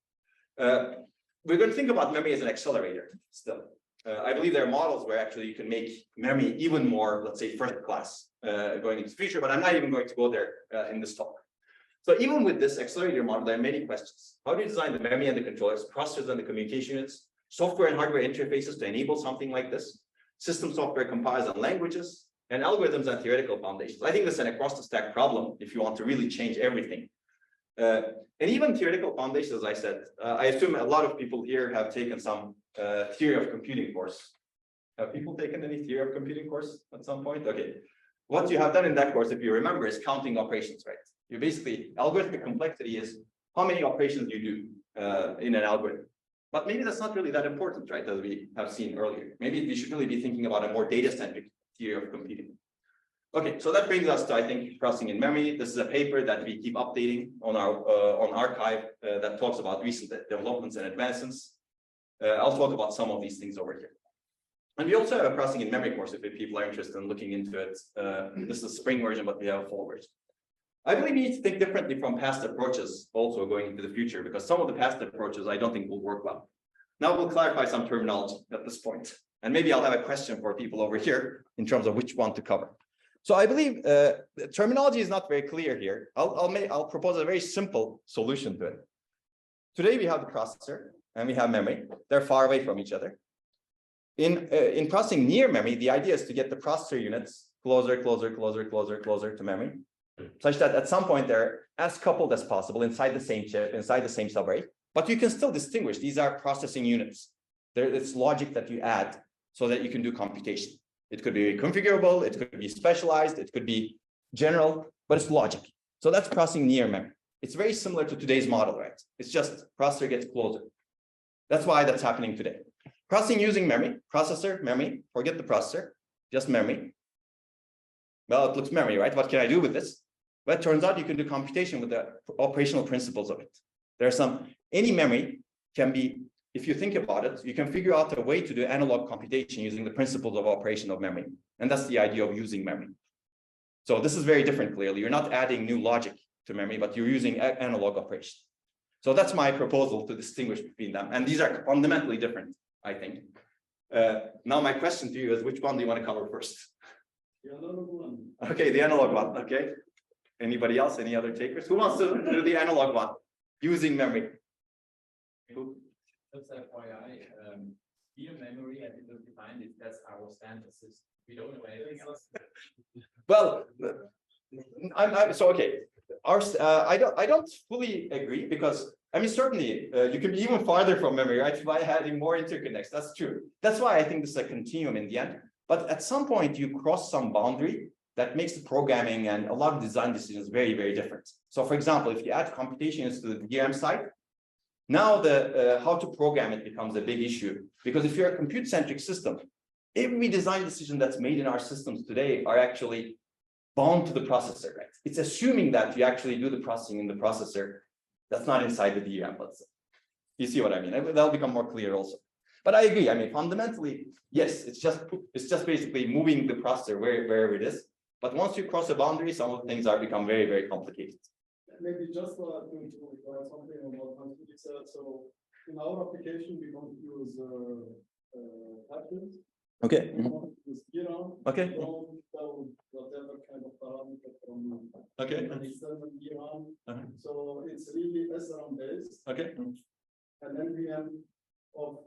We're going to think about memory as an accelerator still. I believe there are models where actually you can make memory even more, let's say, first class going into the future, but I'm not even going to go there in this talk. So even with this accelerator model, there are many questions. How do you design the memory and the controllers, processors and the communication units, software and hardware interfaces to enable something like this, system software compilers and languages, and algorithms and theoretical foundations? I think this is an across the stack problem if you want to really change everything. And even theoretical foundations, as I said, I assume a lot of people here have taken some theory of computing course. Have people taken any theory of computing course at some point? Okay. What you have done in that course, if you remember, is counting operations, right? You basically, algorithmic complexity is how many operations you do in an algorithm. But maybe that's not really that important, right, as we have seen earlier. Maybe we should really be thinking about a more data-centric theory of computing. Okay, so that brings us to, I think, processing in memory. This is a paper that we keep updating on our on archive that talks about recent developments and advancements. I'll talk about some of these things over here. And we also have a processing in memory course if people are interested in looking into it. This is a spring version, but we have a fall version. I believe we need to think differently from past approaches also going into the future, because some of the past approaches I don't think will work well. Now we'll clarify some terminology at this point. And maybe I'll have a question for people over here in terms of which one to cover. So I believe the terminology is not very clear here. I'll propose a very simple solution to it. Today we have the processor and we have memory. They're far away from each other. In processing near memory, the idea is to get the processor units closer to memory, such that at some point they're as coupled as possible inside the same chip, inside the same subarray. But you can still distinguish these are processing units. It's logic that you add so that you can do computation. It could be configurable, it could be specialized, it could be general, but it's logic. So that's processing near memory. It's very similar to today's model, right? It's just processor gets closer. That's why that's happening today. Processing using memory, processor, memory, forget the processor, just memory. Well, it looks memory, right? What can I do with this? Well, it turns out you can do computation with the operational principles of it. There are any memory can be, if you think about it, you can figure out a way to do analog computation using the principles of operation of memory. And that's the idea of using memory. So this is very different, clearly. You're not adding new logic to memory, but you're using analog operation. So that's my proposal to distinguish between them. And these are fundamentally different, I think. Now my question to you is, which one do you want to cover first? The analog one. Okay, the analog one, okay. Anybody else, any other takers? Who wants to do the analog one, using memory? Just FYI, here memory, I didn't define it, that's our standard system. We don't know anything else. Well, so okay. I don't fully agree because I mean certainly you can be even farther from memory, right? By having more interconnects. That's true. That's why I think this is a continuum in the end. But at some point you cross some boundary that makes the programming and a lot of design decisions very, very different. So for example, if you add computations to the DRAM side, now the how to program it becomes a big issue, because if you're a compute-centric system, every design decision that's made in our systems today are actually bound to the processor, right? It's assuming that you actually do the processing in the processor that's not inside the DRAM, let's say. You see what I mean? That'll become more clear also. But I agree. I mean, fundamentally, yes, it's just basically moving the processor wherever it is. But once you cross a boundary, some of the things are become very, very complicated. Maybe just to something on what Hans said. So in our application, we don't use patterns. Okay. We don't use DRAM. Okay. We don't tell whatever kind of parameter from Okay. external DRAM. So it's really SRAM based. Okay. And then we have of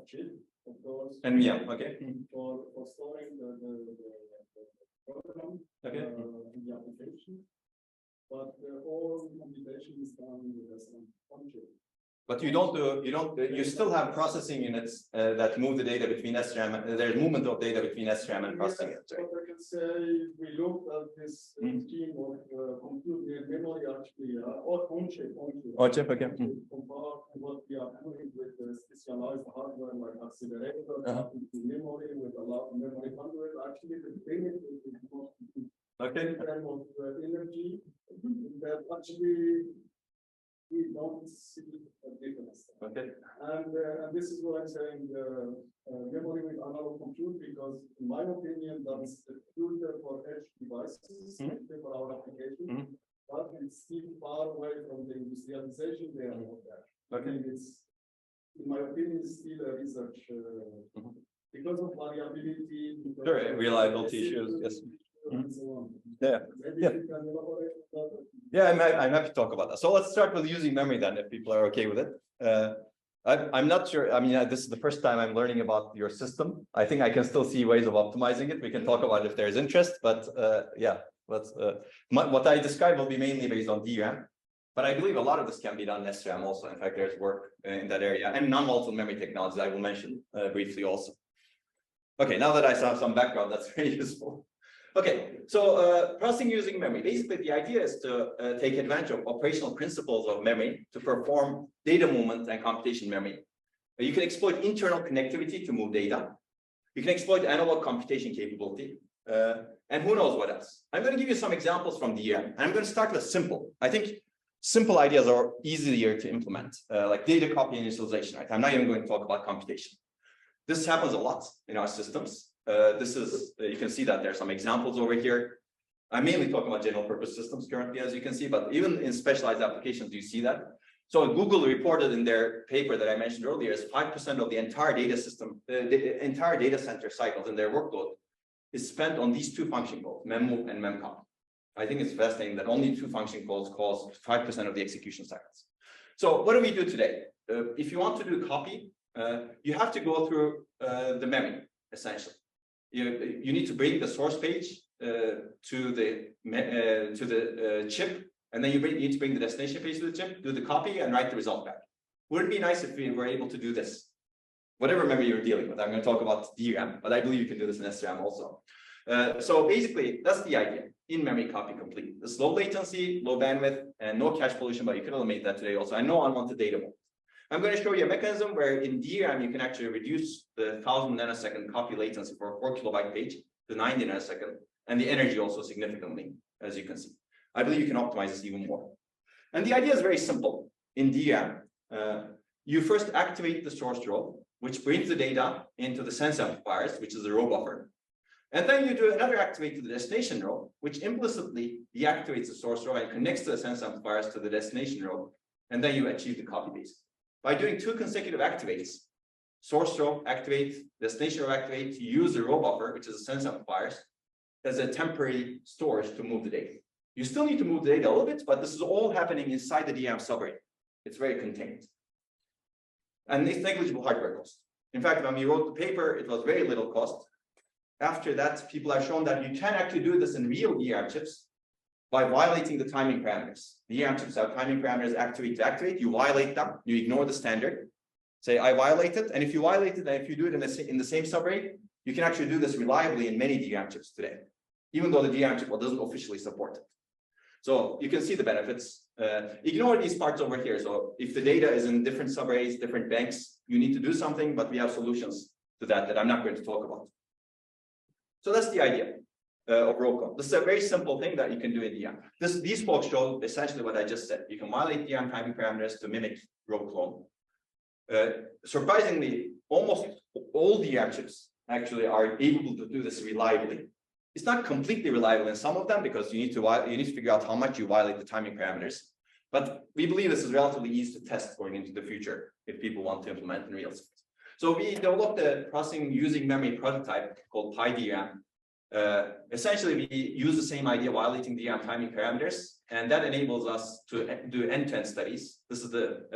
chip, of course. And yeah. Okay. For storing the program. Okay. In the application. But all computation is done with SRAM on chip. But you still have processing units that move the data between SRAM. There's movement of data between SRAM and processing units. Right? What I can say, we looked at this scheme of compute memory actually, or on chip. On chip, okay. Compared to what we are doing with the specialized hardware like accelerator, memory with a lot of memory hardware. Actually, the benefit is more Okay. in terms of energy, that actually we don't see a difference. Okay. And this is what I'm saying, memory with analog compute, because in my opinion, that's the future for edge devices, for our application, but it's still far away from the industrialization they are not there. Okay. I mean, it's, in my opinion, it's still a research, because of variability. Because Sure, reliability issues, yes. And so on. Yeah. Maybe Yeah. you can elaborate on that. Yeah, I'm happy to talk about that. So let's start with using memory then, if people are okay with it. I'm not sure. I mean, this is the first time I'm learning about your system. I think I can still see ways of optimizing it. We can talk about it if there's interest, but yeah, what I describe will be mainly based on DRAM. But I believe a lot of this can be done in SRAM also. In fact, there's work in that area and non-volatile memory technologies I will mention briefly also. Okay, now that I have some background, that's very useful. Okay, so processing using memory. Basically, the idea is to take advantage of operational principles of memory to perform data movement and computation memory. You can exploit internal connectivity to move data. You can exploit analog computation capability. And who knows what else. I'm going to give you some examples from DRAM. And I'm going to start with simple. I think simple ideas are easier to implement, like data copy initialization. Right? I'm not even going to talk about computation. This happens a lot in our systems. This is, you can see that there are some examples over here. I'm mainly talking about general purpose systems currently, as you can see, but even in specialized applications, do you see that? So Google reported in their paper that I mentioned earlier is 5% of the entire data system, the entire data center cycles in their workload is spent on these two function calls, memmove and memcopy. I think it's fascinating that only two function calls cause 5% of the execution cycles. So what do we do today? If you want to do copy, you have to go through the memory, essentially. You need to bring the source page to the chip, and then you need to bring the destination page to the chip, do the copy, and write the result back. Would it be nice if we were able to do this? Whatever memory you're dealing with. I'm going to talk about DRAM, but I believe you can do this in SRAM also. So basically, that's the idea. In-memory copy complete. This low latency, low bandwidth, and no cache pollution, but you can eliminate that today also, and no unwanted data movement. I'm going to show you a mechanism where in DRAM, you can actually reduce the 1000 nanosecond copy latency for a 4 kilobyte page to 90 nanosecond, and the energy also significantly, as you can see. I believe you can optimize this even more. And the idea is very simple. In DRAM, you first activate the source row, which brings the data into the sense amplifiers, which is the row buffer. And then you do another activate to the destination row, which implicitly deactivates the source row and connects the sense amplifiers to the destination row. And then you achieve the copy base. By doing two consecutive activates, source row activate, destination row activate, you use the row buffer, which is the sense amplifiers, as a temporary storage to move the data. You still need to move the data a little bit, but this is all happening inside the DRAM subarray. It's very contained. And it's negligible hardware cost. In fact, when we wrote the paper, it was very little cost. After that, people have shown that you can actually do this in real DRAM chips by violating the timing parameters. The DRAM chips have timing parameters activate to activate. You violate them, you ignore the standard. Say, I violate it. And if you violate it, and if you do it in the same subarray, you can actually do this reliably in many DRAM chips today, even though the DRAM chip doesn't officially support it. So you can see the benefits. Ignore these parts over here. So if the data is in different subarrays, different banks, you need to do something, but we have solutions to that I'm not going to talk about. So that's the idea of row clone. This is a very simple thing that you can do in DRAM. These folks show essentially what I just said. You can violate DRAM timing parameters to mimic row clone. Surprisingly, almost all DRAM chips actually are able to do this reliably. It's not completely reliable in some of them because you need to figure out how much you violate the timing parameters. But we believe this is relatively easy to test going into the future if people want to implement in real space. So we developed a processing using memory prototype called PyDRAM. Essentially, we use the same idea, violating DRAM timing parameters, and that enables us to do end-to-end studies. This is the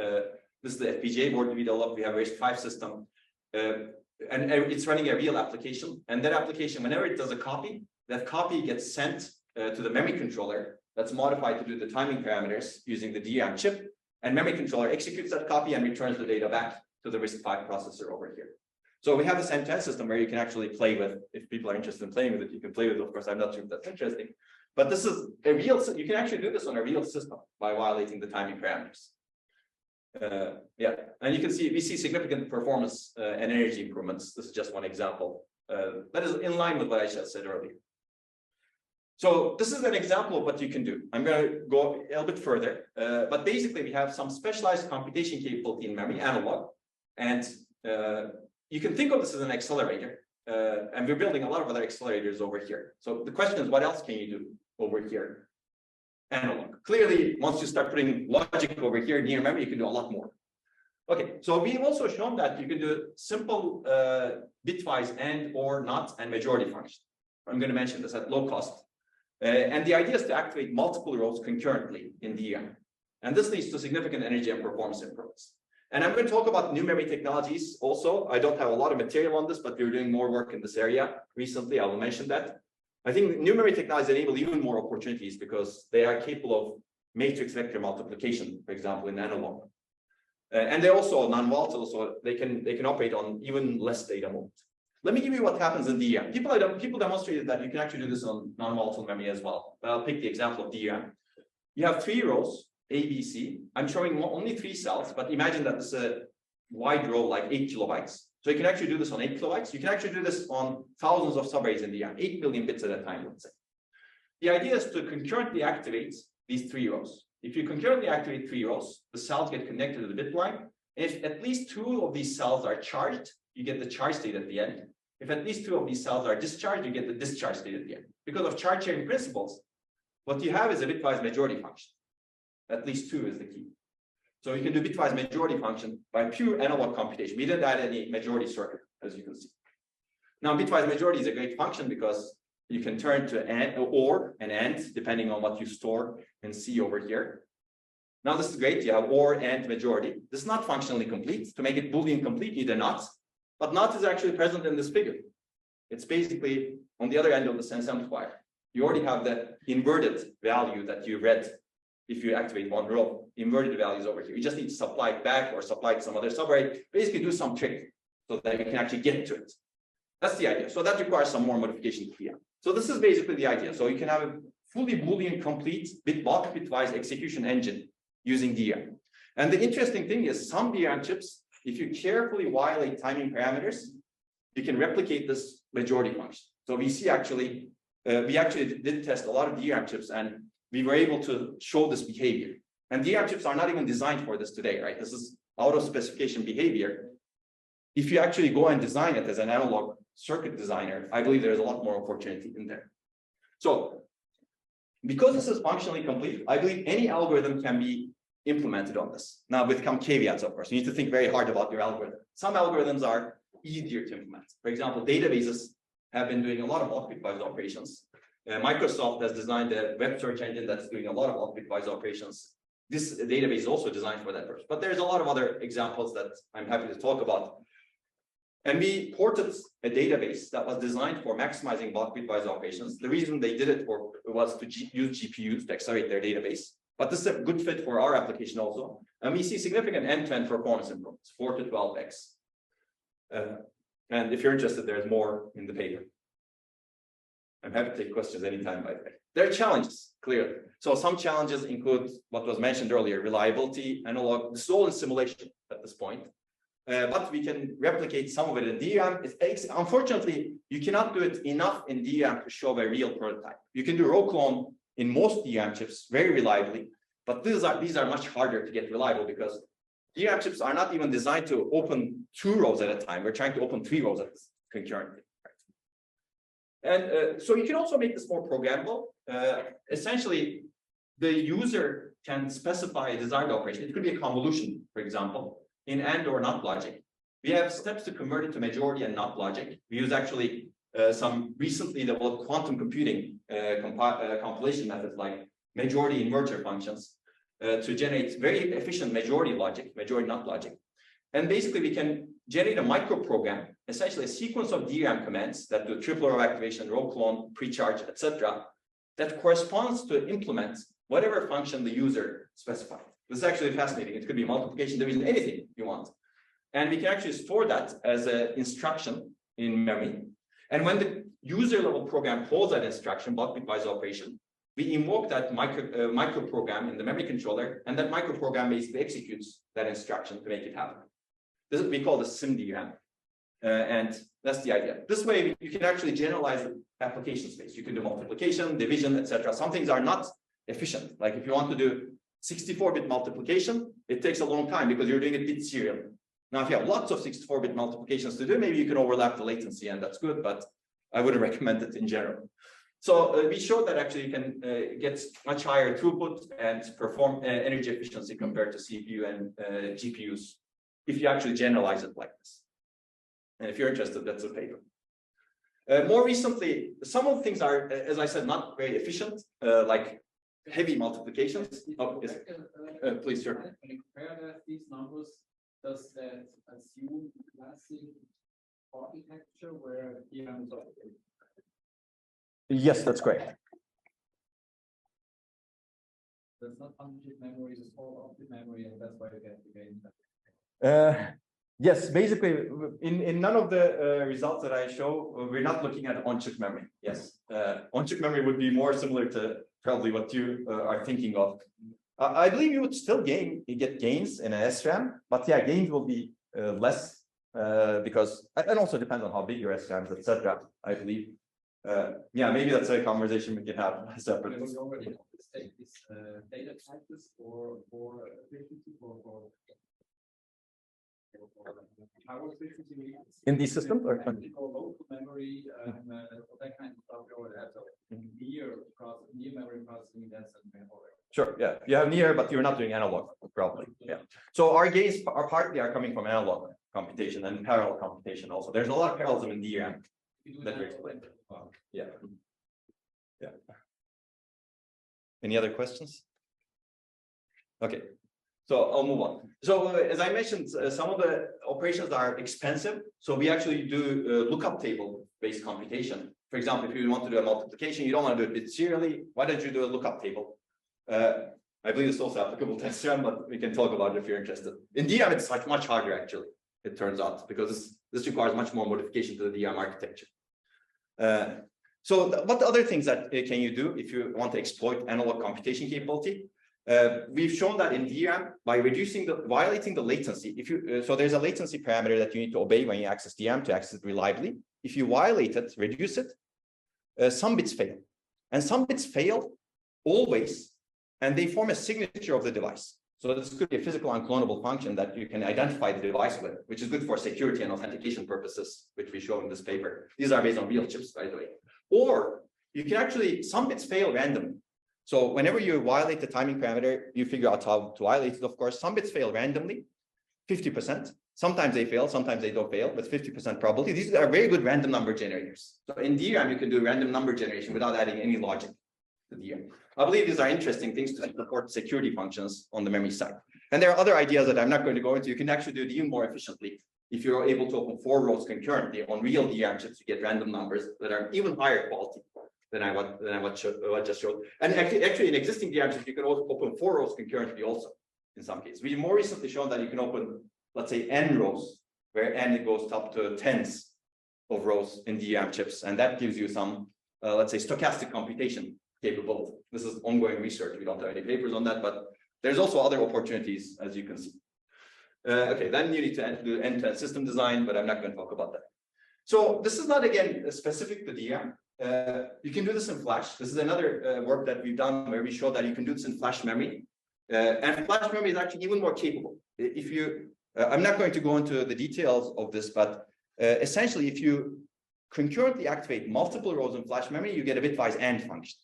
FPGA board we developed. We have a RISC-V system, and it's running a real application. And that application, whenever it does a copy, that copy gets sent to the memory controller that's modified to do the timing parameters using the DRAM chip, and memory controller executes that copy and returns the data back to the RISC-V processor over here. So we have this end-to-end system where you can actually play with. If people are interested in playing with it, you can play with it. Of course, I'm not sure if that's interesting, but this is a real. You can actually do this on a real system by violating the timing parameters. Yeah, and you can see we see significant performance and energy improvements. This is just one example that is in line with what I just said earlier. So this is an example of what you can do. I'm going to go a little bit further, but basically we have some specialized computation capability in memory, analog, and you can think of this as an accelerator, and we're building a lot of other accelerators over here. So the question is, what else can you do over here? Analog. Clearly, once you start putting logic over here near memory, you can do a lot more. Okay, so we've also shown that you can do simple bitwise AND or NOT and majority function. I'm going to mention this at low cost. And the idea is to activate multiple rows concurrently in DRAM. And this leads to significant energy and performance improvements. And I'm going to talk about new memory technologies also. I don't have a lot of material on this, but we're doing more work in this area recently. I will mention that. I think new memory technologies enable even more opportunities because they are capable of matrix vector multiplication, for example, in analog. And they're also non-volatile, so they can operate on even less data modes. Let me give you what happens in DRAM. People demonstrated that you can actually do this on non-volatile memory as well. But I'll pick the example of DRAM. You have 3 rows, A, B, C. I'm showing only 3 cells, but imagine that this is a wide row like 8 kilobytes. So you can actually do this on 8 kilobytes. You can actually do this on thousands of subarrays in DRAM, 8 million bits at a time, let's say. The idea is to concurrently activate these 3 rows. If you concurrently activate 3 rows, the cells get connected to the bit line. If at least 2 of these cells are charged, you get the charge state at the end. If at least 2 of these cells are discharged, you get the discharge state at the end. Because of charge sharing principles, what you have is a bitwise majority function. At least 2 is the key. So you can do bitwise majority function by pure analog computation. We didn't add any majority circuit, as you can see. Now, bitwise majority is a great function because you can turn to AND or an AND, depending on what you store and see over here. Now, this is great. You have OR AND majority. This is not functionally complete. To make it Boolean complete, you need a NOT. But NOT is actually present in this figure. It's basically on the other end of the sense amplifier. You already have the inverted value that you read if you activate one row. Inverted values over here. You just need to supply it back or supply it to some other subarray. Basically do some trick so that you can actually get to it. That's the idea. So that requires some more modification to PM. So this is basically the idea. So you can have a fully Boolean complete bulk bitwise execution engine using DRAM. And the interesting thing is some DRAM chips, if you carefully violate timing parameters, you can replicate this majority function. So we see actually, we actually did test a lot of DRAM chips and we were able to show this behavior. And DRAM chips are not even designed for this today, right? This is out of specification behavior. If you actually go and design it as an analog circuit designer, I believe there's a lot more opportunity in there. So because this is functionally complete, I believe any algorithm can be implemented on this. Now, with some caveats, of course, you need to think very hard about your algorithm. Some algorithms are easier to implement. For example, databases have been doing a lot of off-bitwise operations. Microsoft has designed a web search engine that's doing a lot of off-bitwise operations. this database is also designed for that purpose. But there's a lot of other examples that I'm happy to talk about. And we ported a database that was designed for maximizing bulk bitwise operations. The reason they did it was to use GPUs to accelerate their database. But this is a good fit for our application also. And we see significant end-to-end performance improvements, 4 to 12x. And if you're interested, there's more in the paper. I'm happy to take questions anytime, by the way. There are challenges, clearly. So some challenges include what was mentioned earlier, reliability, analog. This is all in simulation at this point. But we can replicate some of it in DRAM. Unfortunately, you cannot do it enough in DRAM to show a real prototype. You can do row clone in most DRAM chips very reliably, but these are much harder to get reliable because DRAM chips are not even designed to open 2 rows at a time. We're trying to open 3 rows concurrently. And so you can also make this more programmable. Essentially, the user can specify a desired operation. It could be a convolution, for example, in AND or NOT logic. We have steps to convert it to majority and NOT logic. We use actually some recently developed quantum computing compilation methods like majority and merger functions to generate very efficient majority logic, majority NOT logic. And basically we can generate a micro program, essentially a sequence of DRAM commands that do triple row activation, row clone, pre-charge, etc., that corresponds to implement whatever function the user specified. This is actually fascinating. It could be multiplication, division, anything you want. And we can actually store that as an instruction in memory. And when the user level program calls that instruction, bulk bitwise operation, we invoke that micro program in the memory controller, and that micro program basically executes that instruction to make it happen. This is what we call the SIM-DRAM. And that's the idea. This way, you can actually generalize the application space. You can do multiplication, division, etc. Some things are not efficient. Like if you want to do 64-bit multiplication, it takes a long time because you're doing it bit serial. Now, if you have lots of 64-bit multiplications to do, maybe you can overlap the latency, and that's good, but I wouldn't recommend it in general. So we showed that actually you can get much higher throughput and perform energy efficiency compared to CPU and GPUs if you actually generalize it like this. And if you're interested, that's a paper. More recently, some of the things are, as I said, not very efficient, like heavy multiplications. Oh, yes. Please, sure. When you compare these numbers, does that assume classic architecture where DRAM is operated? Yes, that's great. There's not unchip memory, it's all off-chip memory, and that's why you get the gain. Yes, basically, in none of the results that I show, we're not looking at on-chip memory. Yes, on-chip memory would be more similar to probably what you are thinking of. I believe you would still you get gains in an SRAM, but yeah, gains will be less because it also depends on how big your SRAM is, etc. I believe. Yeah, maybe that's a conversation we can have separately. We already take this data types for efficiency for power efficiency in these systems or local memory that kind of stuff we already have. So near memory processing, that's already. Sure, yeah, you have near, but you're not doing analog probably. Yeah, so our gains are partly coming from analog computation and parallel computation also. There's a lot of parallelism in DRAM that we explained. Yeah. Yeah. Any other questions? Okay. So I'll move on. So as I mentioned, some of the operations are expensive. So we actually do lookup table based computation. For example, if you want to do a multiplication, you don't want to do it bit serially. Why don't you do a lookup table? I believe it's also applicable to SRAM, but we can talk about it if you're interested. In DRAM, it's much harder actually, it turns out, because this requires much more modification to the DRAM architecture. So what other things that can you do if you want to exploit analog computation capability? We've shown that in DRAM by violating the latency. If you so there's a latency parameter that you need to obey when you access DRAM to access it reliably. If you violate it, reduce it, some bits fail, and some bits fail always, and they form a signature of the device. So this could be a physical unclonable function that you can identify the device with, which is good for security and authentication purposes, which we show in this paper. These are based on real chips, by the way. Or you can actually, some bits fail randomly. So whenever you violate the timing parameter, you figure out how to violate it, of course. Some bits fail randomly, 50%. Sometimes they fail, sometimes they don't fail, with 50% probability. These are very good random number generators. So in DRAM, you can do random number generation without adding any logic. the DRAM. I believe these are interesting things to support security functions on the memory side. And there are other ideas that I'm not going to go into. You can actually do it even more efficiently. If you're able to open 4 rows concurrently on real DRAM chips, you get random numbers that are even higher quality than what just showed. And actually in existing DRAM chips, you can also open 4 rows concurrently also in some cases. We've more recently shown that you can open, let's say, n rows, where n goes up to tens of rows in DRAM chips. And that gives you some, let's say, stochastic computation capability. This is ongoing research. We don't have any papers on that, but there's also other opportunities, as you can see. Okay, then you need to do end-to-end system design, but I'm not going to talk about that. So this is not, again, specific to DRAM. You can do this in Flash. This is another work that we've done where we show that you can do this in Flash memory. And Flash memory is actually even more capable. If you, I'm not going to go into the details of this, but essentially, if you concurrently activate multiple rows in Flash memory, you get a bitwise AND function.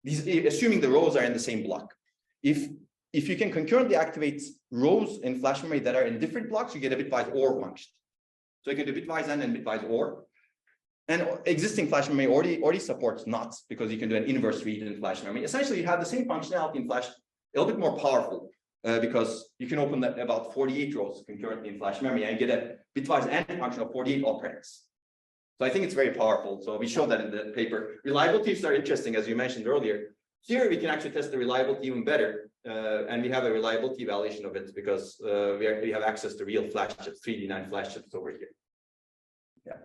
Assuming the rows are in the same block. If you can concurrently activate rows in Flash memory that are in different blocks, you get a bitwise OR function. So you can do bitwise AND and bitwise OR. And existing Flash memory already supports NOT because you can do an inverse read in Flash memory. Essentially, you have the same functionality in Flash, a little bit more powerful because you can open about 48 rows concurrently in Flash memory and get a bitwise AND function of 48 operands. So I think it's very powerful. So we showed that in the paper. Reliabilities are interesting, as you mentioned earlier. Here we can actually test the reliability even better, and we have a reliability evaluation of it because we have access to real Flash chips, 3D9 Flash chips over here. Yeah.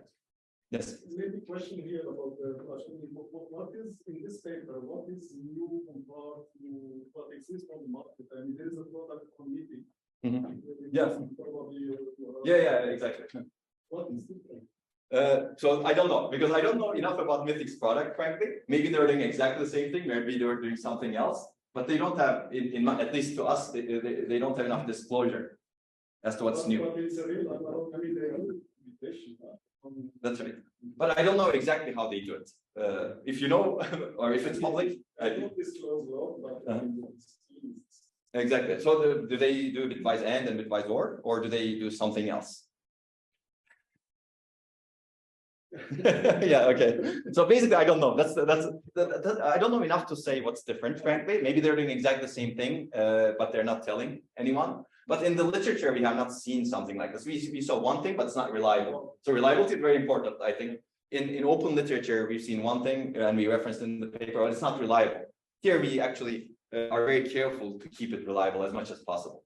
Yes. Maybe question here about the Flash. What is in this paper? What is new compared to what exists on the market? I mean, there is a product on meeting. Yes. Yeah, exactly. What is different? So I don't know, because I don't know enough about Mythic's product, frankly. Maybe they're doing exactly the same thing, maybe they're doing something else, but they don't have, at least to us, they don't have enough disclosure as to what's new. But it's a real, I mean, they have invitation. That's right. But I don't know exactly how they do it. If you know, or if it's public. I don't disclose a lot, but exactly. So do they do bitwise AND and bitwise or do they do something else? Yeah, okay. So basically, I don't know. I don't know enough to say what's different, frankly. Maybe they're doing exactly the same thing, but they're not telling anyone. But in the literature, we have not seen something like this. We saw one thing, but it's not reliable. So reliability is very important, I think. In open literature, we've seen one thing, and we referenced in the paper, but it's not reliable. Here, we actually are very careful to keep it reliable as much as possible.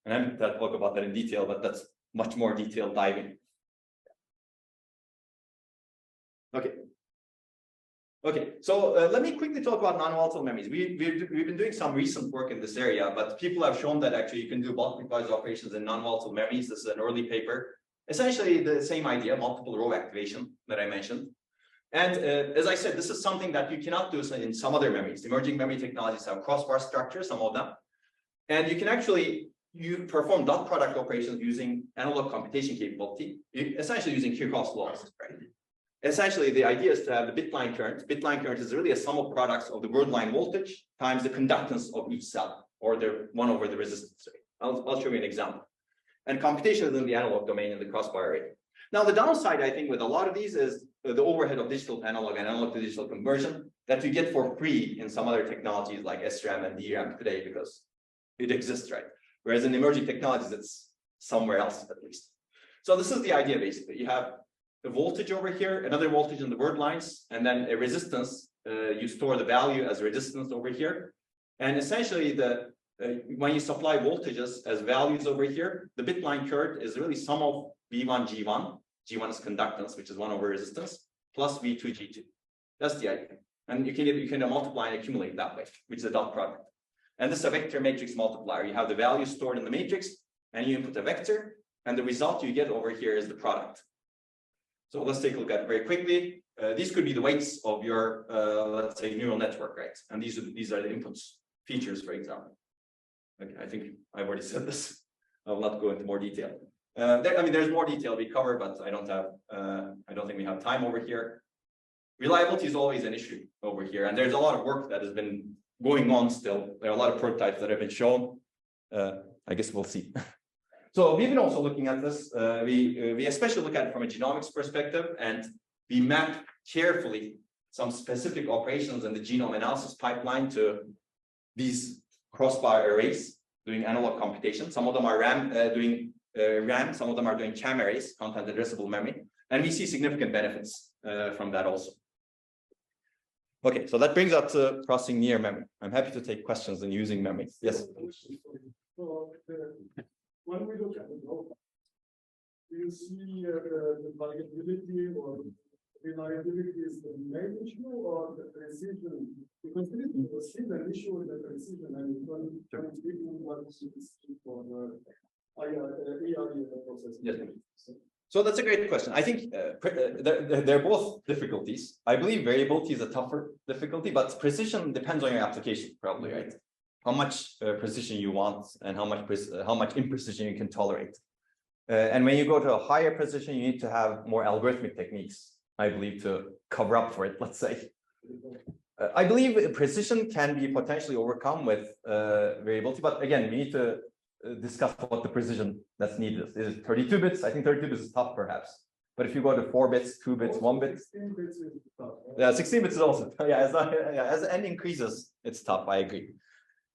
And I'm going to talk about that in detail, but that's much more detailed diving. Okay, so let me quickly talk about non-volatile memories. We've been doing some recent work in this area, but people have shown that actually you can do bulk bitwise operations in non-volatile memories. This is an early paper. Essentially the same idea, multiple row activation that I mentioned. And as I said, this is something that you cannot do in some other memories. Emerging memory technologies have crossbar structures, some of them. And you can actually perform dot product operations using analog computation capability, essentially using Kirchhoff's laws, right? Essentially, the idea is to have the bit line current. Bit line current is really a sum of products of the word line voltage times the conductance of each cell, or the 1 over the resistance rate. I'll show you an example. And computation is in the analog domain in the crossbar array. Now, the downside, I think, with a lot of these is the overhead of digital to analog and analog to digital conversion that you get for free in some other technologies like SRAM and DRAM today because it exists, right? Whereas in emerging technologies, it's somewhere else at least. So this is the idea, basically. You have a voltage over here, another voltage in the word lines, and then a resistance. You store the value as resistance over here. And essentially, when you supply voltages as values over here, the bit line current is really sum of V1, G1. G1 is conductance, which is 1 over resistance, plus V2, G2. That's the idea. And you can multiply and accumulate that way, which is a dot product. And this is a vector matrix multiplier. You have the value stored in the matrix, and you input a vector, and the result you get over here is the product. So let's take a look at it very quickly. These could be the weights of your, let's say, neural network, right? And these are the inputs, features, for example. Okay, I think I've already said this. I will not go into more detail. There's more detail we cover, but I don't think we have time over here. Reliability is always an issue over here, and there's a lot of work that has been going on still. There are a lot of prototypes that have been shown. I guess we'll see. So we've been also looking at this. We especially look at it from a genomics perspective, and we map carefully some specific operations in the genome analysis pipeline to these crossbar arrays doing analog computation. Some of them are doing RAM, some of them are doing CAM arrays, content addressable memory, and we see significant benefits from that also. Okay, so that brings us to processing near memory. I'm happy to take questions on using memory. Yes. So, when we look at the growth, do you see the variability or reliability is the main issue or the precision? Because this is still an issue with the precision, and when people want to for the AI process. Yes. So that's a great question. I think they're both difficulties. I believe variability is a tougher difficulty, but precision depends on your application, probably, right? How much precision you want and how much imprecision you can tolerate. And when you go to a higher precision, you need to have more algorithmic techniques, I believe, to cover up for it, let's say. I believe precision can be potentially overcome with variability, but again, we need to discuss what the precision that's needed is. Is it 32 bits? I think 32 bits is tough, perhaps. But if you go to 4 bits, 2 bits, 1 bit, 16 bits is tough. yeah, 16 bits is also, as n increases, it's tough, I agree.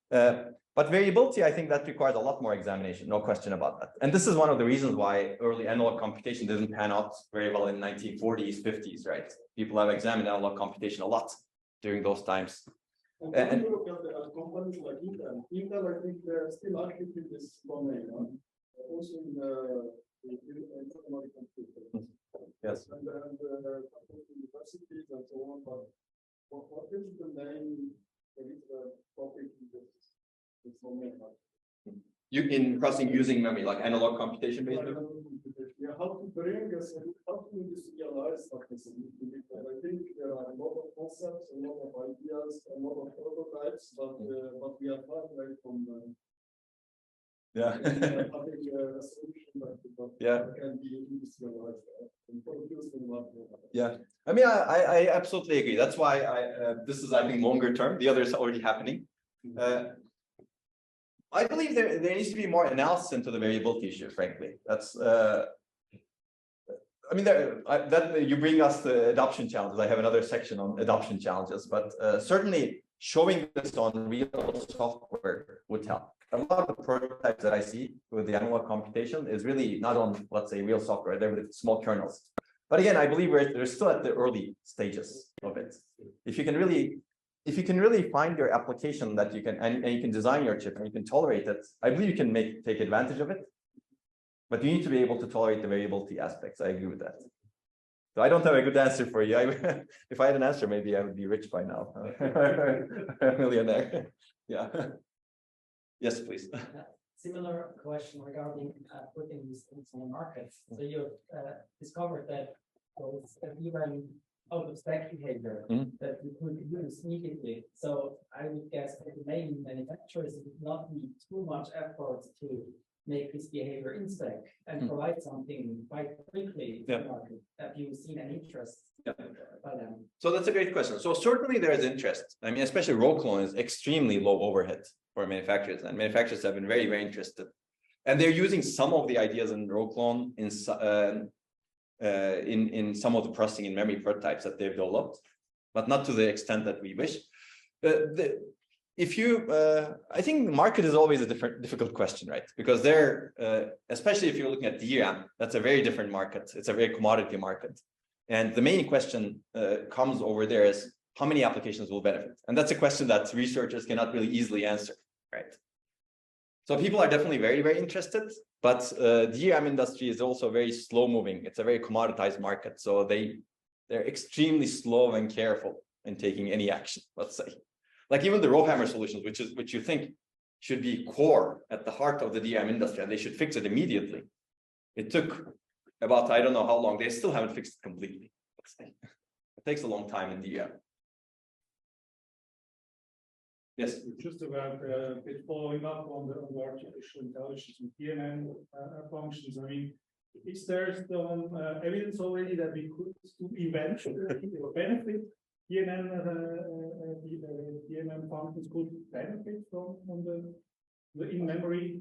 But variability, I think that requires a lot more examination, no question about that. And this is one of the reasons why early analog computation didn't pan out very well in 1940s, 50s, right? People have examined analog computation a lot during those times. And when you look at the companies like Intel, I think they're still active in this domain, also in the memory computer. Yes. And universities and so on. But what is the main topic in this domain? You in processing using memory, like analog computation based? Yeah, how to bring us, how to industrialize something. I think there are a lot of concepts, a lot of ideas, a lot of prototypes, but we are far away from having a solution that can be industrialized and produced in one way. Yeah, I mean, I absolutely agree. That's why this is, I think, longer term. The other is already happening. I believe there needs to be more analysis into the variability issue, frankly. That's, I mean, that you bring us the adoption challenges. I have another section on adoption challenges, but certainly showing this on real software would help. A lot of the prototypes that I see with the analog computation is really not on, let's say, real software. They're with small kernels. But again, I believe they're still at the early stages of it. If you can really find your application that you can, and you can design your chip and you can tolerate it, I believe you can take advantage of it. But you need to be able to tolerate the variability aspects. I agree with that. So I don't have a good answer for you. If I had an answer, maybe I would be rich by now. A millionaire. Yeah. Yes, please. Similar question regarding putting these things on the market. So you discovered that those even out of spec behavior that you could use immediately. So I would guess that the main manufacturers would not need too much effort to make this behavior in spec and provide something quite quickly to the market. Have you seen an interest by them? So that's a great question. So certainly there is interest. I mean, especially row clone is extremely low overhead for manufacturers, and manufacturers have been very, very interested. And they're using some of the ideas in row clone in some of the processing in memory prototypes that they've developed, but not to the extent that we wish. I think the market is always a difficult question, right? Because especially if you're looking at DRAM, that's a very different market. It's a very commodity market. And the main question comes over there is how many applications will benefit? And that's a question that researchers cannot really easily answer, right? So people are definitely very, very interested, but DRAM industry is also very slow moving. It's a very commoditized market. So they're extremely slow and careful in taking any action, let's say. Like even the RowHammer solutions, which you think should be core at the heart of the DRAM industry, and they should fix it immediately. It took about, I don't know how long, they still haven't fixed it completely. Let's say. It takes a long time in DRAM. Yes. Just about a bit following up on the artificial intelligence and DNN functions. I mean, is there some evidence already that we could eventually benefit DNN functions could benefit from the in memory?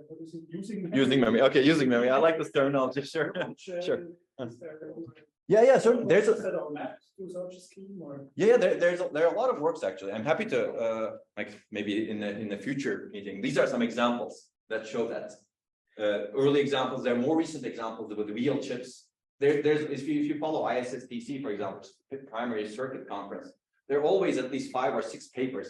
What is it? Using memory. Using memory. Okay, using memory. I like this terminology. Sure. Sure. Yeah. So there's a, set of maps to such a scheme or? yeah, there are a lot of works actually. I'm happy to like maybe in the future meeting. These are some examples that show that. Early examples. There are more recent examples with real chips. There's if you follow ISSTC, for example, primary circuit conference, there are always at least 5 or 6 papers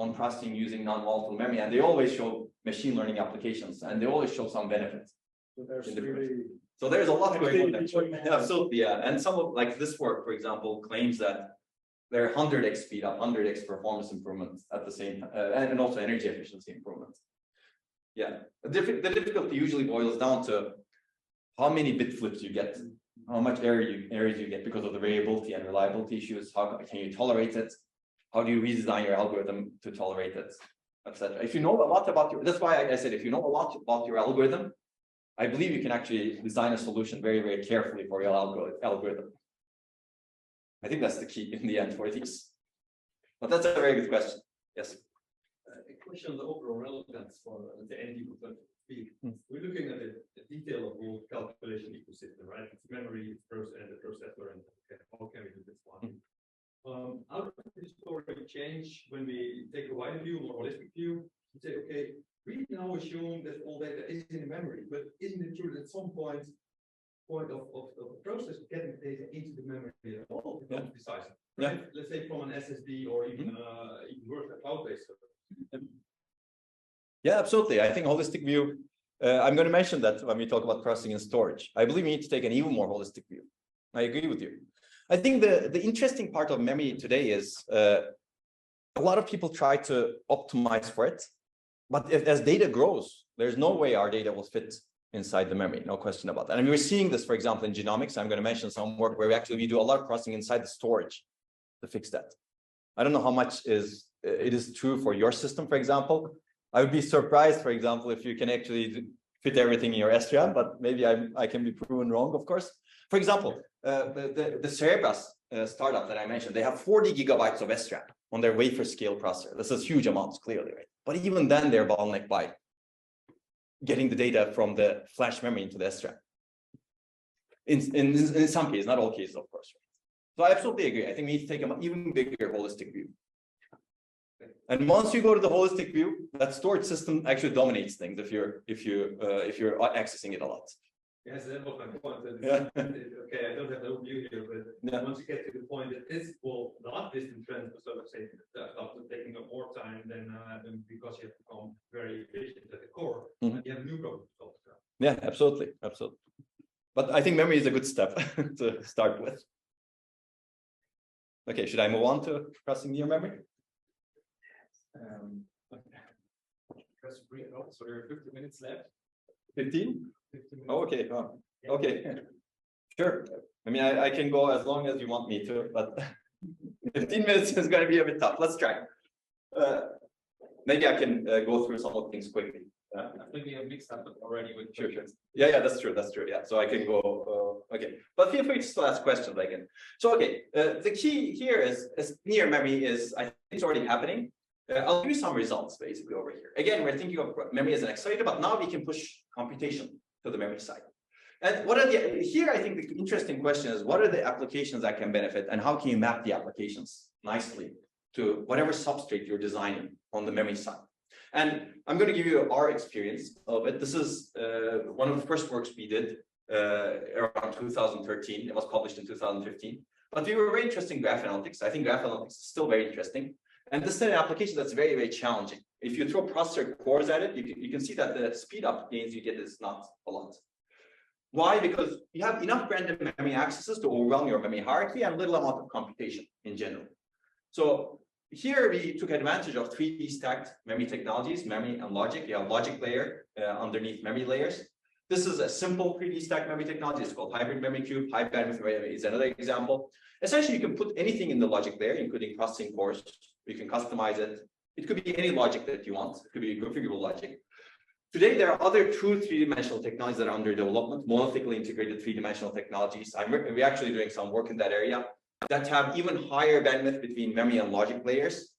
on processing using non-volatile memory, and they always show machine learning applications, and they always show some benefits. So there's really. So there's a lot going on there. Activity. Yeah, absolutely, yeah. And some of like this work, for example, claims that there are 100x speed up, 100x performance improvements at the same time, and also energy efficiency improvements. Yeah, the difficulty usually boils down to how many bit flips you get, how much errors you get because of the variability and reliability issues. How can you tolerate it? How do you redesign your algorithm to tolerate it, etc. If you know a lot about your, that's why I said if you know a lot about your algorithm, I believe you can actually design a solution very, very carefully for your algorithm. I think that's the key in the end for these. But that's a very good question. Yes. A question on the overall relevance for the end user, so to speak. We're looking at the detail of whole calculation ecosystem, right? It's memory, it's process, and the processor, and okay, how can we do this one? How does the story change when we take a wider view, more holistic view, and say, okay, we now assume that all data is in memory, but isn't it true that at some point of the process of getting data into the memory at all becomes decisive? Right? Yeah. Let's say from an SSD or even worse, a cloud-based server. Yeah, absolutely. I think holistic view, I'm going to mention that when we talk about processing and storage. I believe we need to take an even more holistic view. I agree with you. I think the interesting part of memory today is a lot of people try to optimize for it. But as data grows, there's no way our data will fit inside the memory, no question about that. And we're seeing this, for example, in genomics. I'm going to mention some work where we do a lot of processing inside the storage to fix that. I don't know how much it is true for your system, for example. I would be surprised, for example, if you can actually fit everything in your SRAM, but maybe I can be proven wrong, of course. For example, the Cerebras startup that I mentioned, they have 40 gigabytes of SRAM on their wafer scale processor. This is huge amounts, clearly, right? But even then, they're bottlenecked by getting the data from the flash memory into the SRAM. In some cases, not all cases, of course. So I absolutely agree. I think we need to take an even bigger holistic view. And once you go to the holistic view, that storage system actually dominates things if you're accessing it a lot. Yes, that was my point. Yeah. Okay, I don't have no view here, but Yeah. once you get to the point that this will not distant trend, so let's say after taking up more time than because you have become very efficient at the core, Mhm. you have a new problem to solve. Yeah, absolutely, absolutely. But I think memory is a good step to start with. Okay, should I move on to processing near memory? Press bring it up, so there are 50 minutes left. 15? 50 minutes. Oh, okay. Oh, okay. Sure. I mean, I can go as long as you want me to, but 15 minutes is going to be a bit tough. Let's try. Maybe I can go through some of things quickly. I think we have mixed up already with. Sure. Yeah, that's true. That's true. Yeah, so I can go. Okay, but feel free to still ask questions again. So, okay, the key here is near memory is, I think it's already happening. I'll give you some results basically over here. Again, we're thinking of memory as an accelerator, but now we can push computation to the memory side. And what are here I think the interesting question is, what are the applications that can benefit, and how can you map the applications nicely to whatever substrate you're designing on the memory side? And I'm going to give you our experience of it. This is one of the first works we did around 2013. It was published in 2015. But we were very interested in graph analytics. I think graph analytics is still very interesting. And this is an application that's very, very challenging. If you throw processor cores at it, you can see that the speed up gains you get is not a lot. Why? Because you have enough random memory accesses to overwhelm your memory hierarchy and little amount of computation in general. So here we took advantage of 3D stacked memory technologies, memory and logic. You have logic layer underneath memory layers. This is a simple 3D stacked memory technology. It's called hybrid memory cube. High bandwidth memory is another example. Essentially, you can put anything in the logic layer, including processing cores. You can customize it. It could be any logic that you want. It could be configurable logic. Today, there are other true three-dimensional technologies that are under development, monolithically integrated three-dimensional technologies. We're actually doing some work in that area that have even higher bandwidth between memory and logic layers.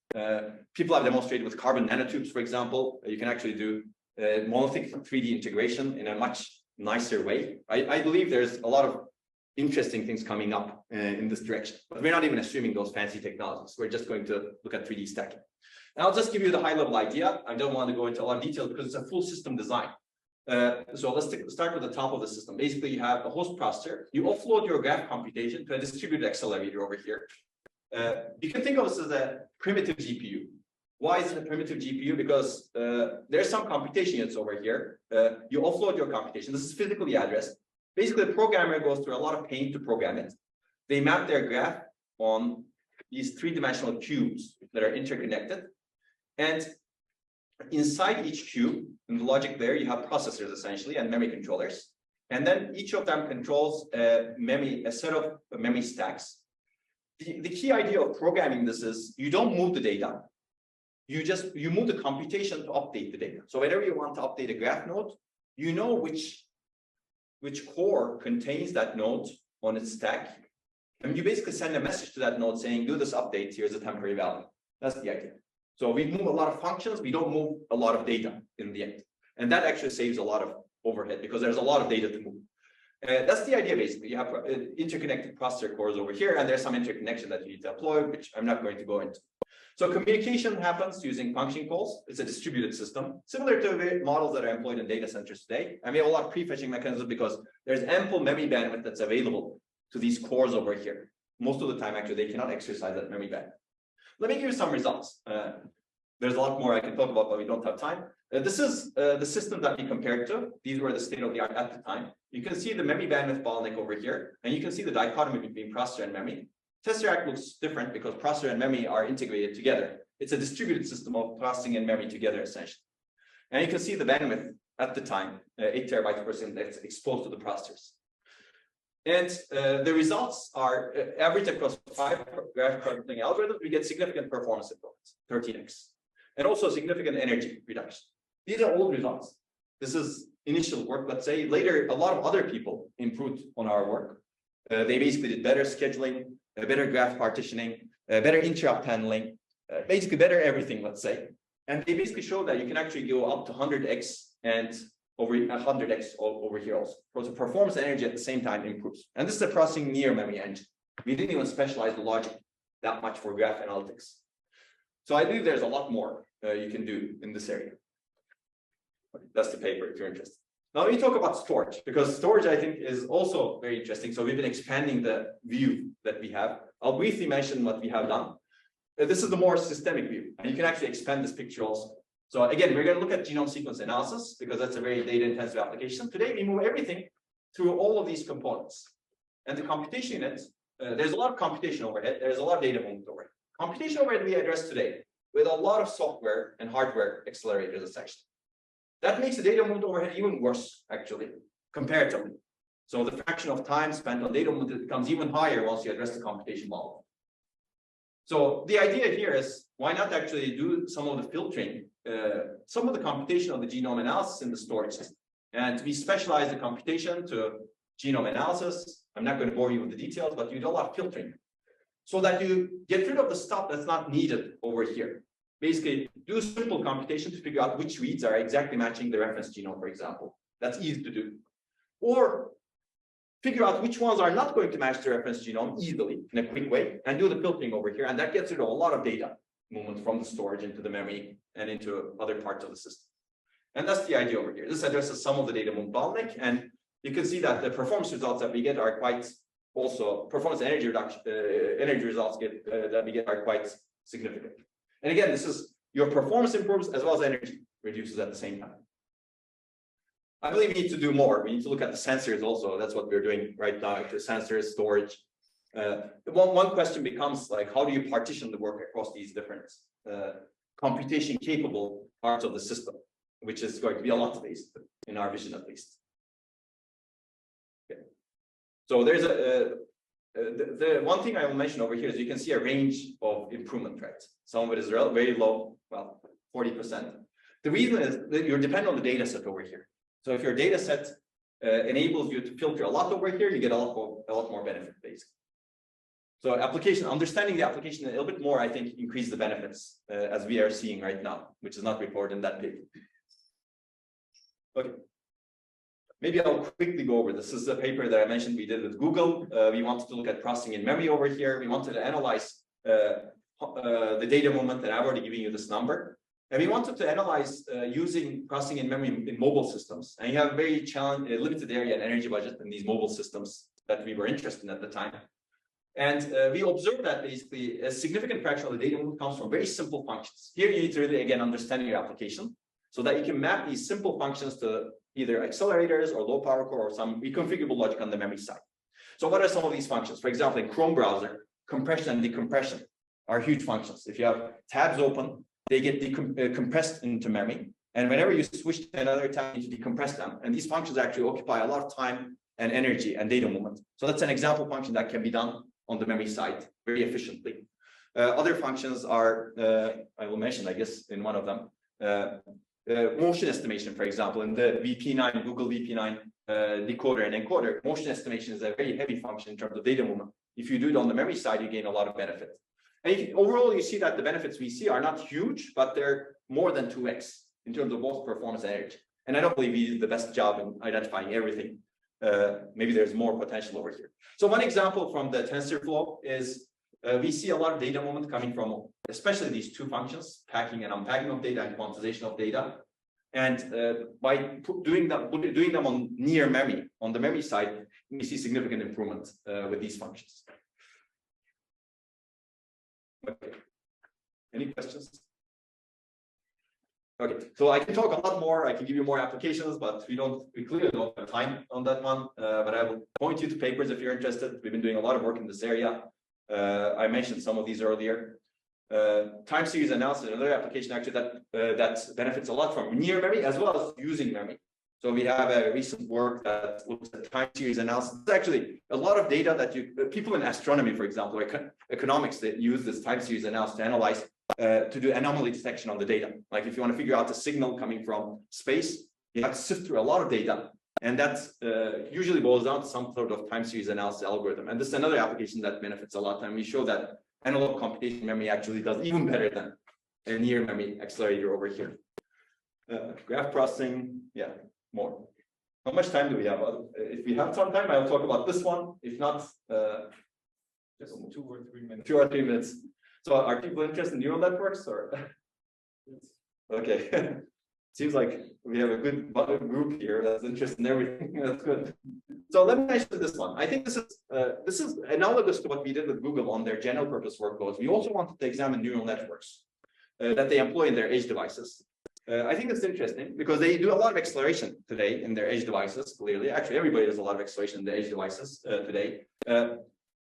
People have demonstrated with carbon nanotubes, for example, you can actually do monolithic 3D integration in a much nicer way. I believe there's a lot of interesting things coming up in this direction. But we're not even assuming those fancy technologies. We're just going to look at 3D stacking. And I'll just give you the high-level idea. I don't want to go into a lot of detail because it's a full system design. So let's start with the top of the system. Basically, you have a host processor. You offload your graph computation to a distributed accelerator over here. You can think of this as a primitive GPU. Why is it a primitive GPU? Because there's some computation units over here. You offload your computation. This is physically addressed. Basically, the programmer goes through a lot of pain to program it. They map their graph on these three-dimensional cubes that are interconnected. And inside each cube, in the logic layer, you have processors essentially and memory controllers. And then each of them controls a set of memory stacks. The key idea of programming this is you don't move the data. You move the computation to update the data. So whenever you want to update a graph node, you know which core contains that node on its stack. And you basically send a message to that node saying, do this update, here's a temporary value. That's the idea. So we move a lot of functions, we don't move a lot of data in the end. And that actually saves a lot of overhead because there's a lot of data to move. That's the idea, basically. You have interconnected processor cores over here, and there's some interconnection that you need to deploy, which I'm not going to go into. So communication happens using function calls. It's a distributed system, similar to the models that are employed in data centers today. And we have a lot of prefetching mechanisms because there's ample memory bandwidth that's available to these cores over here. Most of the time, actually, they cannot exercise that memory bandwidth. Let me give you some results. There's a lot more I can talk about, but we don't have time. This is the system that we compared to. These were the state of the art at the time. You can see the memory bandwidth bottleneck over here, and you can see the dichotomy between processor and memory. Tesseract looks different because processor and memory are integrated together. It's a distributed system of processing and memory together, essentially. And you can see the bandwidth at the time, 8 terabytes per second, that's exposed to the processors. And the results are average across 5 graph processing algorithms. We get significant performance improvements, 13x, and also significant energy reduction. These are old results. This is initial work, let's say. Later, a lot of other people improved on our work. They basically did better scheduling, better graph partitioning, better interrupt handling, basically better everything, let's say. And they basically show that you can actually go up to 100x and over 100x over here also. So the performance and energy at the same time improves. And this is a processing near memory engine. We didn't even specialize the logic that much for graph analytics. So I believe there's a lot more you can do in this area. That's the paper if you're interested. Now let me talk about storage, because storage I think is also very interesting. So we've been expanding the view that we have. I'll briefly mention what we have done. This is the more systemic view, and you can actually expand this picture also. So again, we're going to look at genome sequence analysis because that's a very data-intensive application. Today, we move everything through all of these components. And the computation unit, there's a lot of computation overhead. There's a lot of data movement overhead. Computation overhead we address today with a lot of software and hardware accelerators, essentially. That makes the data movement overhead even worse, actually, comparatively. So the fraction of time spent on data movement becomes even higher once you address the computation model. So the idea here is, why not actually do some of the filtering, some of the computation of the genome analysis in the storage system? And we specialize the computation to genome analysis. I'm not going to bore you with the details, but you do a lot of filtering so that you get rid of the stuff that's not needed over here. Basically, do simple computation to figure out which reads are exactly matching the reference genome, for example. That's easy to do. Or figure out which ones are not going to match the reference genome easily in a quick way and do the filtering over here. And that gets rid of a lot of data movement from the storage into the memory and into other parts of the system. And that's the idea over here. This addresses some of the data movement bottleneck. And you can see that the performance results that we get are quite also performance energy reduction, energy results that we get are quite significant. And again, this is your performance improves as well as energy reduces at the same time. I believe we need to do more. We need to look at the sensors also. That's what we're doing right now, the sensors, storage. One question becomes like, how do you partition the work across these different computation capable parts of the system, which is going to be a lot based in our vision at least. Okay. So there's the one thing I will mention over here is you can see a range of improvement rates. Some of it is very low, well, 40%. The reason is that you're dependent on the data set over here. So if your data set enables you to filter a lot over here, you get a lot more benefit, basically. So understanding the application a little bit more, I think, increase the benefits as we are seeing right now, which is not reported in that paper. Okay. maybe I'll quickly go over. This is a paper that I mentioned we did with Google. We wanted to look at processing in memory over here. We wanted to analyze the data moment, and I've already given you this number. And we wanted to analyze using processing in memory in mobile systems. And you have a very limited area and energy budget in these mobile systems that we were interested in at the time. And we observed that basically a significant fraction of the data movement comes from very simple functions. Here you need to really, again, understand your application so that you can map these simple functions to either accelerators or low power core or some reconfigurable logic on the memory side. So what are some of these functions? For example, in Chrome browser, compression and decompression are huge functions. If you have tabs open, they get compressed into memory. And whenever you switch to another tab, you need to decompress them. And these functions actually occupy a lot of time and energy and data movement. So that's an example function that can be done on the memory side very efficiently. Other functions are, I will mention, I guess, in one of them, motion estimation, for example, in the VP9, Google VP9 decoder and encoder. Motion estimation is a very heavy function in terms of data movement. If you do it on the memory side, you gain a lot of benefit. And overall, you see that the benefits we see are not huge, but they're more than 2x in terms of both performance and energy. And I don't believe we did the best job in identifying everything. Maybe there's more potential over here. So one example from the TensorFlow is we see a lot of data movement coming from especially these two functions, packing and unpacking of data and quantization of data. And by doing them on near memory, on the memory side, we see significant improvement with these functions. Okay. Any questions? Okay, so I can talk a lot more. I can give you more applications, but we clearly don't have time on that one. But I will point you to papers if you're interested. We've been doing a lot of work in this area. I mentioned some of these earlier. Time series analysis, another application actually that benefits a lot from near memory as well as using memory. So we have a recent work that looks at time series analysis. It's actually a lot of data that people in astronomy, for example, or economics, that use this time series analysis to analyze, to do anomaly detection on the data. Like if you want to figure out a signal coming from space, you have to sift through a lot of data. And that usually boils down to some sort of time series analysis algorithm. And this is another application that benefits a lot. And we show that analog computation memory actually does even better than a near memory accelerator over here. Graph processing, yeah, more. How much time do we have? If we have some time, I'll talk about this one. If not, Just 2 or 3 minutes. 2 or 3 minutes. So are people interested in neural networks or? Okay. Seems like we have a good group here that's interested in everything. That's good. So let me mention this one. I think this is analogous to what we did with Google on their general purpose workloads. We also wanted to examine neural networks that they employ in their edge devices. I think it's interesting because they do a lot of acceleration today in their edge devices, clearly. Actually, everybody does a lot of acceleration in the edge devices today.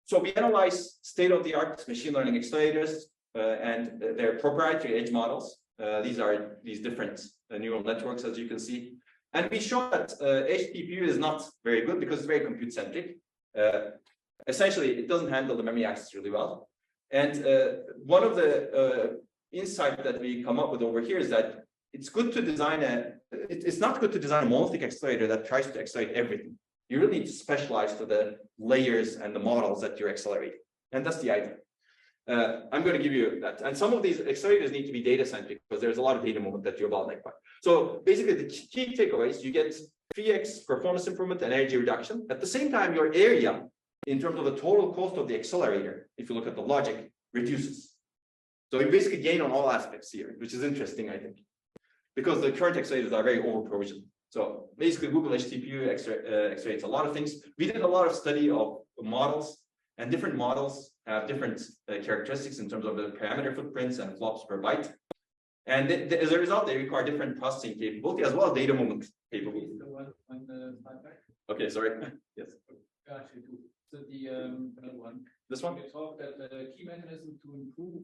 So we analyze state-of-the-art machine learning accelerators and their proprietary edge models. These are these different neural networks, as you can see. And we show that edge TPU is not very good because it's very compute-centric. Essentially, it doesn't handle the memory access really well. And one of the insights that we come up with over here is that it's good to design it's not good to design a monolithic accelerator that tries to accelerate everything. You really need to specialize to the layers and the models that you're accelerating. And that's the idea. I'm going to give you that. And some of these accelerators need to be data-centric because there's a lot of data movement that you're bottlenecked by. So basically, the key takeaways, you get 3x performance improvement and energy reduction. At the same time, your area, in terms of the total cost of the accelerator, if you look at the logic, reduces. So you basically gain on all aspects here, which is interesting, I think, because the current accelerators are very over-provisioned. So basically, Google HTPU accelerates a lot of things. We did a lot of study of models, and different models have different characteristics in terms of the parameter footprints and flops per byte. And as a result, they require different processing capability as well as data movement capability. Okay, sorry. Yes. Actually, so the another one. This one? You talk that the key mechanism to improve,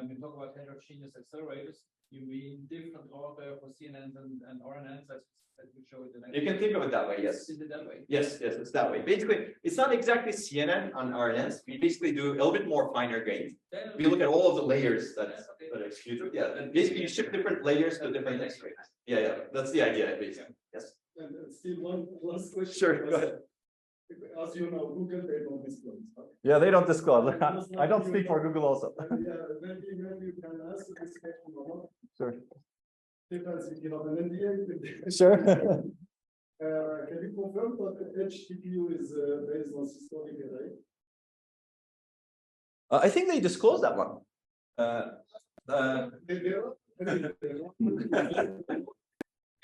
we talk about heterogeneous accelerators. You mean different order for CNNs and RNNs as you show it. You can think of it that way, yes. Is it that way? Yes, it's that way. Basically, it's not exactly CNN on RNNs. We basically do a little bit more finer grained. We look at all of the layers that are executed. Yeah, and basically you ship different layers to different accelerators. Yeah, that's the idea, basically. Yes. And still one last question. Sure, go ahead. As you know, Google, they don't disclose. Huh? Yeah, they don't disclose. I don't speak for Google also. Yeah, maybe you can answer this question or not. Sure. Depends if you have an NDA. Sure. Can you confirm that the HTPU is based on systolic array? I think they disclosed that one.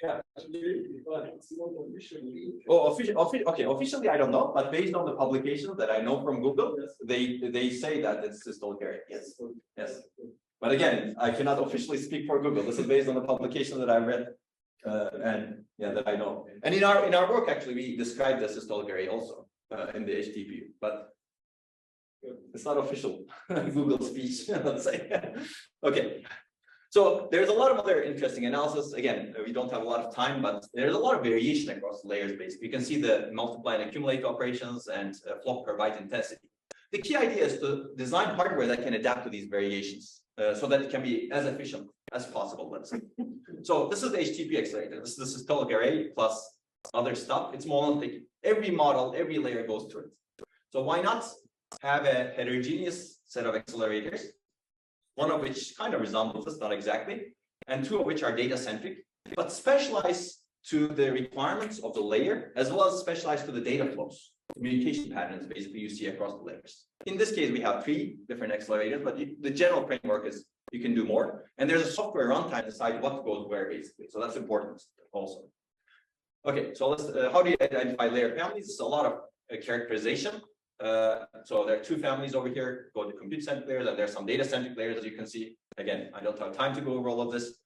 Yeah. It's not officially. Oh, okay, officially I don't know, but based on the publications that I know from Google, they say that it's systolic array. Yes, yes. But again, I cannot officially speak for Google. This is based on the publication that I read, and yeah, that I know. And in our work, actually, we described the systolic array also in the HTPU, but it's not official Google speech. Let's say. Okay. So there's a lot of other interesting analysis. Again, we don't have a lot of time, but there's a lot of variation across the layers base. You can see the multiply and accumulate operations and flock per byte intensity. The key idea is to design hardware that can adapt to these variations so that it can be as efficient as possible, let's say. So this is the HTP accelerator. This is the systolic array plus other stuff. It's monolithic. Every model, every layer goes through it. So why not have a heterogeneous set of accelerators, one of which kind of resembles this, not exactly, and two of which are data-centric, but specialized to the requirements of the layer, as well as specialized to the data flows, communication patterns, basically, you see across the layers. In this case, we have 3 different accelerators, but the general framework is you can do more. And there's a software runtime to decide what goes where, basically. So that's important also. Okay, so let's, how do you identify layer families? It's a lot of characterization. So there are 2 families over here, go to compute-centric layers, and there's some data-centric layers, as you can see. Again, I don't have time to go over all of this.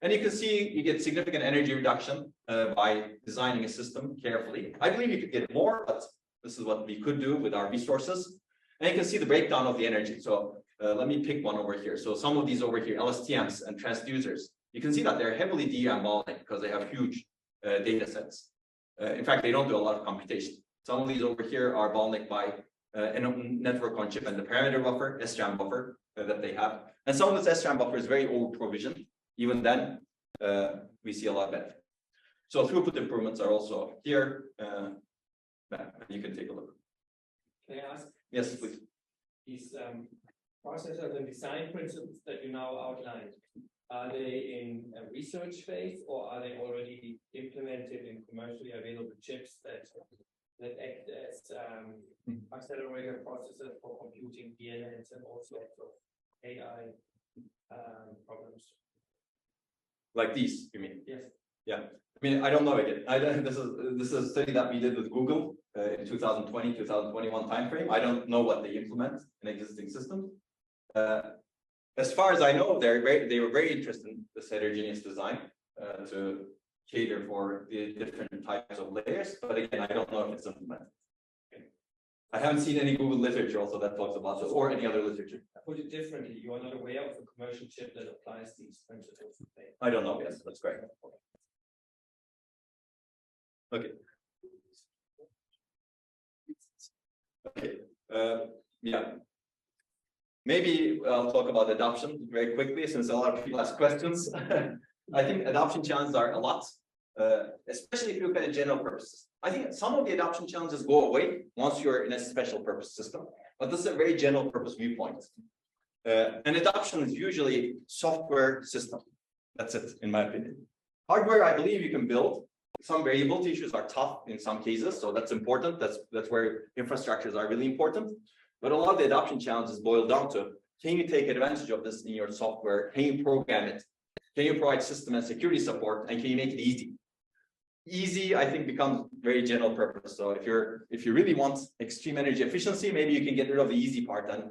And you can see you get significant energy reduction by designing a system carefully. I believe you could get more, but this is what we could do with our resources. And you can see the breakdown of the energy. So let me pick one over here. So some of these over here, LSTMs and transducers, you can see that they're heavily DRAM bottleneck because they have huge data sets. In fact, they don't do a lot of computation. Some of these over here are bottlenecked by a network on chip and the parameter buffer, SRAM buffer that they have. And some of this SRAM buffer is very over-provisioned. Even then, we see a lot of benefit. So throughput improvements are also here. You can take a look. Can I ask? Yes, please. These processors and design principles that you now outlined, are they in a research phase or are they already implemented in commercially available chips that act as accelerator processors for computing DNNs and all sorts of AI problems? Like these, you mean? Yes. Yeah. I mean, I don't know again. This is a study that we did with Google in 2020, 2021 timeframe. I don't know what they implement in existing systems. As far as I know, they were very interested in this heterogeneous design to cater for the different types of layers. But again, I don't know if it's implemented. Okay. I haven't seen any Google literature also that talks about this or any other literature. Put it differently, you are not aware of a commercial chip that applies these principles. I don't know. Yes, that's correct. Okay. Okay. Yeah. Maybe I'll talk about adoption very quickly since a lot of people ask questions. I think adoption challenges are a lot, especially if you look at the general purposes. I think some of the adoption challenges go away once you're in a special purpose system, but this is a very general purpose viewpoint. And adoption is usually software system. That's it, in my opinion. Hardware, I believe you can build. Some variability issues are tough in some cases, so that's important. That's where infrastructures are really important. But a lot of the adoption challenges boil down to, can you take advantage of this in your software? Can you program it? Can you provide system and security support? And can you make it easy? Easy, I think, becomes very general purpose. So if you really want extreme energy efficiency, maybe you can get rid of the easy part and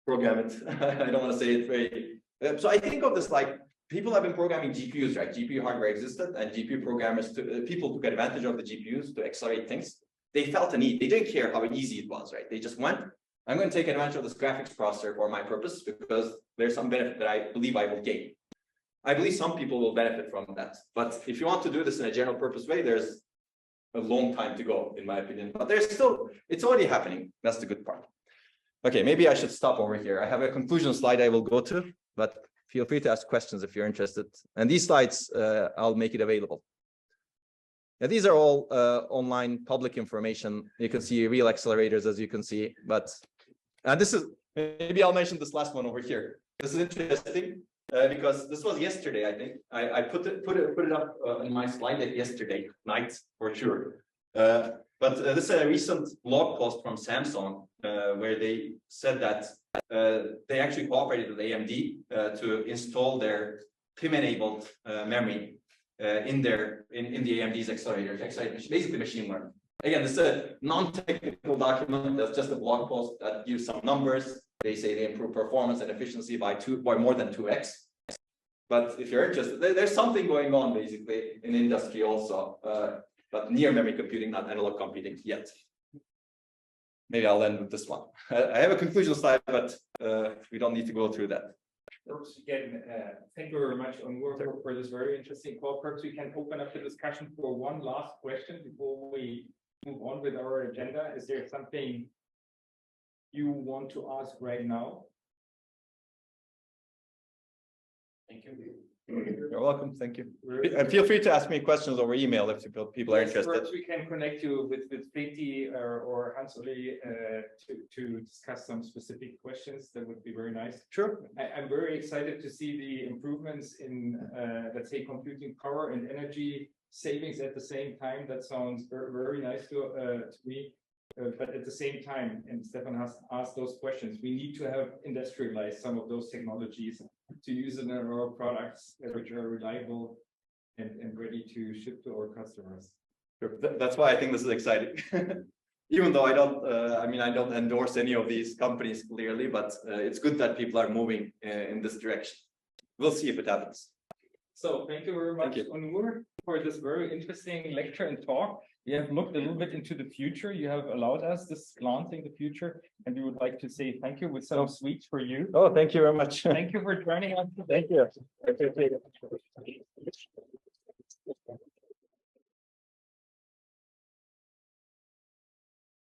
program it. I don't want to say it very. So I think of this like people have been programming GPUs, right? GPU hardware existed, and GPU programmers, people took advantage of the GPUs to accelerate things. They felt a need. They didn't care how easy it was, right? They just went, I'm going to take advantage of this graphics processor for my purpose because there's some benefit that I believe I will gain. I believe some people will benefit from that. But if you want to do this in a general purpose way, there's a long time to go, in my opinion. But there's still, it's already happening. That's the good part. Okay, maybe I should stop over here. I have a conclusion slide I will go to, but feel free to ask questions if you're interested. And these slides, I'll make it available. Now, these are all online public information. You can see real accelerators, as you can see. But and this is, maybe I'll mention this last one over here. This is interesting. because this was yesterday, I think. I put it up in my slide deck yesterday night for sure. But this is a recent blog post from Samsung where they said that they actually cooperated with AMD to install their PIM-enabled memory in the AMD's accelerators, basically machine learning. Again, this is a non-technical document. That's just a blog post that gives some numbers. They say they improve performance and efficiency by more than 2x. But if you're interested, there's something going on basically in industry also, but near memory computing, not analog computing yet. Maybe I'll end with this one. I have a conclusion slide, but we don't need to go through that. Again, thank you very much, Onur, for this very interesting call. Perhaps we can open up the discussion for one last question before we move on with our agenda. Is there something you want to ask right now? Thank you. You're welcome. Thank you. And feel free to ask me questions over email if people are interested. Perhaps we can connect you with Preti or Hans-Oli to discuss some specific questions. That would be very nice. Sure. I'm very excited to see the improvements in, let's say, computing power and energy savings at the same time. That sounds very, very nice to me. But at the same time, and Stefan has asked those questions, we need to have industrialized some of those technologies to use in our products, which are reliable and ready to ship to our customers. Sure. That's why I think this is exciting. Even though I don't endorse any of these companies clearly, but it's good that people are moving in this direction. We'll see if it happens. So thank you very much, Onur, for this very interesting lecture and talk. We have looked a little bit into the future. You have allowed us this glance in the future, and we would like to say thank you with some sweets for you. Oh, thank you very much. Thank you for joining us. Thank you. I appreciate it.